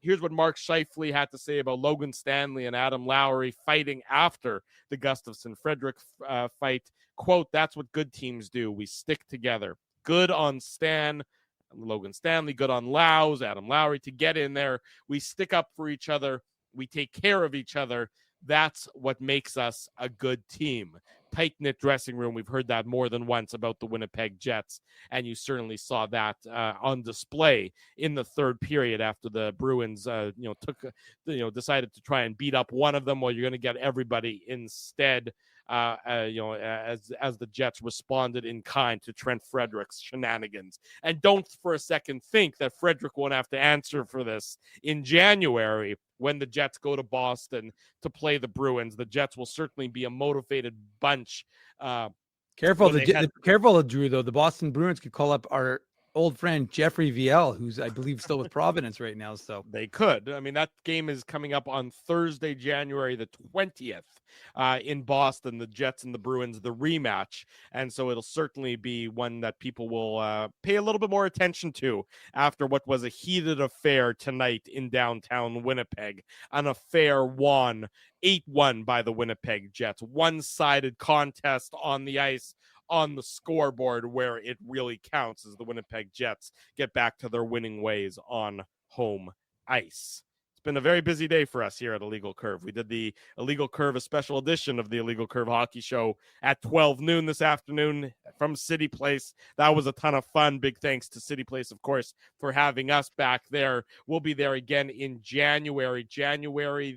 Here's what Mark Scheifele had to say about Logan Stanley and Adam Lowry fighting after the Gustafsson-Frederick fight. Quote, that's what good teams do. We stick together. Good on Stan, Logan Stanley, good on Lows, Adam Lowry to get in there. We stick up for each other. We take care of each other. That's what makes us a good team. Tight-knit dressing room. We've heard that more than once about the Winnipeg Jets, and you certainly saw that on display in the third period after the Bruins, decided to try and beat up one of them while you're going to get everybody instead. as the Jets responded in kind to Trent Frederick's shenanigans. And don't for a second think that Frederick won't have to answer for this in January when the Jets go to Boston to play the Bruins. The Jets will certainly be a motivated bunch. Careful, careful, Drew, though. The Boston Bruins could call up our old friend Jeffrey Viel, who's, I believe, still with Providence right now. So they could. I mean, that game is coming up on Thursday, January the 20th in Boston, the Jets and the Bruins, the rematch. And so it'll certainly be one that people will pay a little bit more attention to after what was a heated affair tonight in downtown Winnipeg. An affair won 8-1 by the Winnipeg Jets. One-sided contest on the ice, on the scoreboard, where it really counts as the Winnipeg Jets get back to their winning ways on home ice. It's been a very busy day for us here at Illegal Curve. We did the Illegal Curve, a special edition of the Illegal Curve Hockey Show at 12 noon this afternoon from City Place. That was a ton of fun. Big thanks to City Place, of course, for having us back there. We'll be there again in January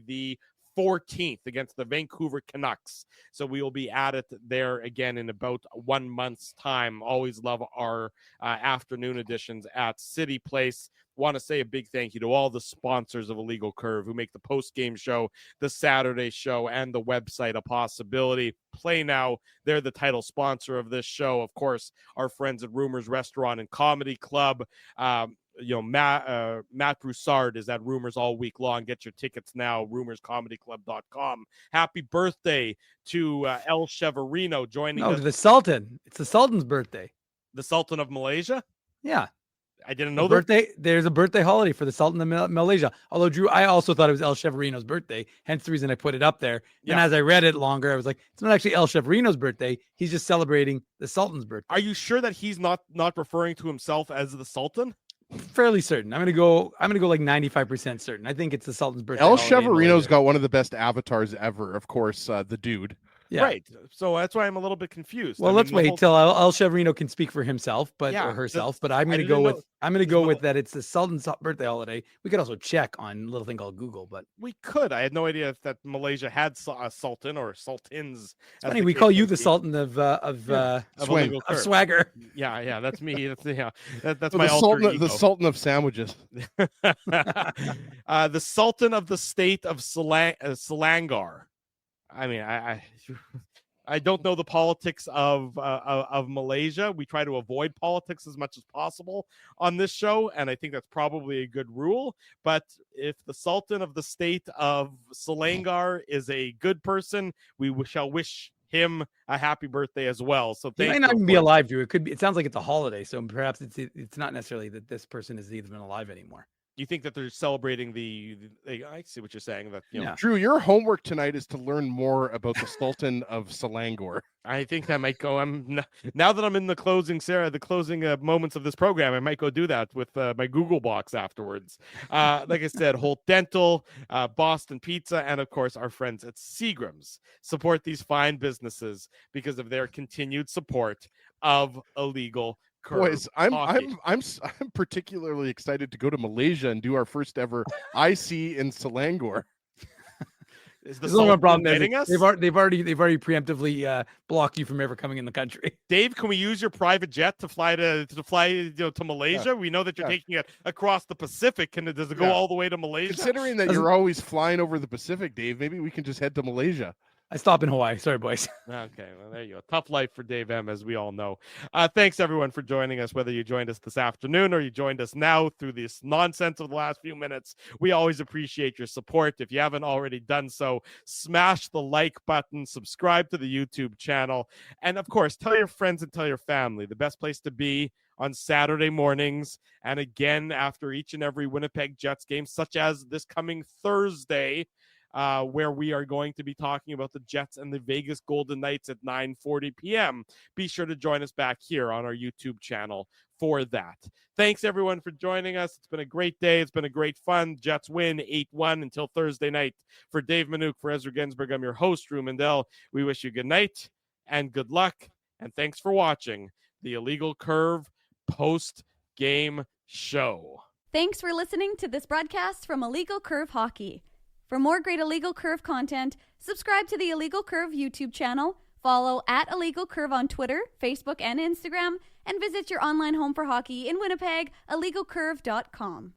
the 14th against the Vancouver Canucks. So we will be at it there again in about 1 month's time. Always love our afternoon editions at City Place. Want to say a big thank you to all the sponsors of Illegal Curve who make the post-game show, the Saturday show, and the website a possibility. Play Now, they're the title sponsor of this show. Of course, our friends at Rumors Restaurant and Comedy Club. Matt Broussard is at Rumors all week long. Get your tickets now, rumorscomedyclub.com. Happy birthday to El Cheverino joining us. To the Sultan. It's the Sultan's birthday. The Sultan of Malaysia? Yeah. I didn't know that. There's a birthday holiday for the Sultan of Malaysia. Although, Drew, I also thought it was El Cheverino's birthday, hence the reason I put it up there. And as I read it longer, I was like, it's not actually El Cheverino's birthday. He's just celebrating the Sultan's birthday. Are you sure that he's not referring to himself as the Sultan? Fairly certain. I'm gonna go like 95% certain. I think it's the Sultan's birthday. El Cheverino's got one of the best avatars ever. Of course, the dude. Yeah. Right. So that's why I'm a little bit confused. Well, let's wait till El Cheverino can speak for himself, or herself. But I'm going to go with that. It's the Sultan's birthday holiday. We could also check on a little thing called Google, but we could. I had no idea that Malaysia had a sultan or sultans. It's funny. We call you the Sultan of swagger. Yeah. That's me. That's my the Sultan. Alter ego. The Sultan of sandwiches. The Sultan of the state of Selangor. I mean, I don't know the politics of Malaysia. We try to avoid politics as much as possible on this show, and I think that's probably a good rule. But if the Sultan of the state of Selangor is a good person, we shall wish him a happy birthday as well. So he might not even be alive, Drew. It could be. It sounds like it's a holiday, so perhaps it's not necessarily that this person is even alive anymore. You think that they're celebrating I see what you're saying. That Drew, your homework tonight is to learn more about the Sultan of Selangor. I think that might go. Now that I'm in the closing moments of this program, I might go do that with my Google box afterwards. Like I said, Holt Dental, Boston Pizza, and of course our friends at Seagram's support these fine businesses because of their continued support of Illegal Curve. Boys, I'm particularly excited to go to Malaysia and do our first ever IC in Selangor. Is the Sultan problem invading us? They've already preemptively blocked you from ever coming in the country. Dave, can we use your private jet to fly to Malaysia? Yeah. We know that you're taking it across the Pacific. Does it go all the way to Malaysia? Considering that you're always flying over the Pacific, Dave, maybe we can just head to Malaysia. I stop in Hawaii. Sorry, boys. Okay, well, there you go. Tough life for Dave M, as we all know. Thanks, everyone, for joining us, whether you joined us this afternoon or you joined us now through this nonsense of the last few minutes. We always appreciate your support. If you haven't already done so, smash the like button, subscribe to the YouTube channel, and, of course, tell your friends and tell your family. The best place to be on Saturday mornings, and again after each and every Winnipeg Jets game, such as this coming Thursday, where we are going to be talking about the Jets and the Vegas Golden Knights at 9:40 p.m. Be sure to join us back here on our YouTube channel for that. Thanks, everyone, for joining us. It's been a great day. It's been a great fun. Jets win 8-1 until Thursday night. For Dave Manouk, for Ezra Ginsburg, I'm your host, Drew Mandel. We wish you good night and good luck, and thanks for watching the Illegal Curve post-game show. Thanks for listening to this broadcast from Illegal Curve Hockey. For more great Illegal Curve content, subscribe to the Illegal Curve YouTube channel, follow at Illegal Curve on Twitter, Facebook, and Instagram, and visit your online home for hockey in Winnipeg, illegalcurve.com.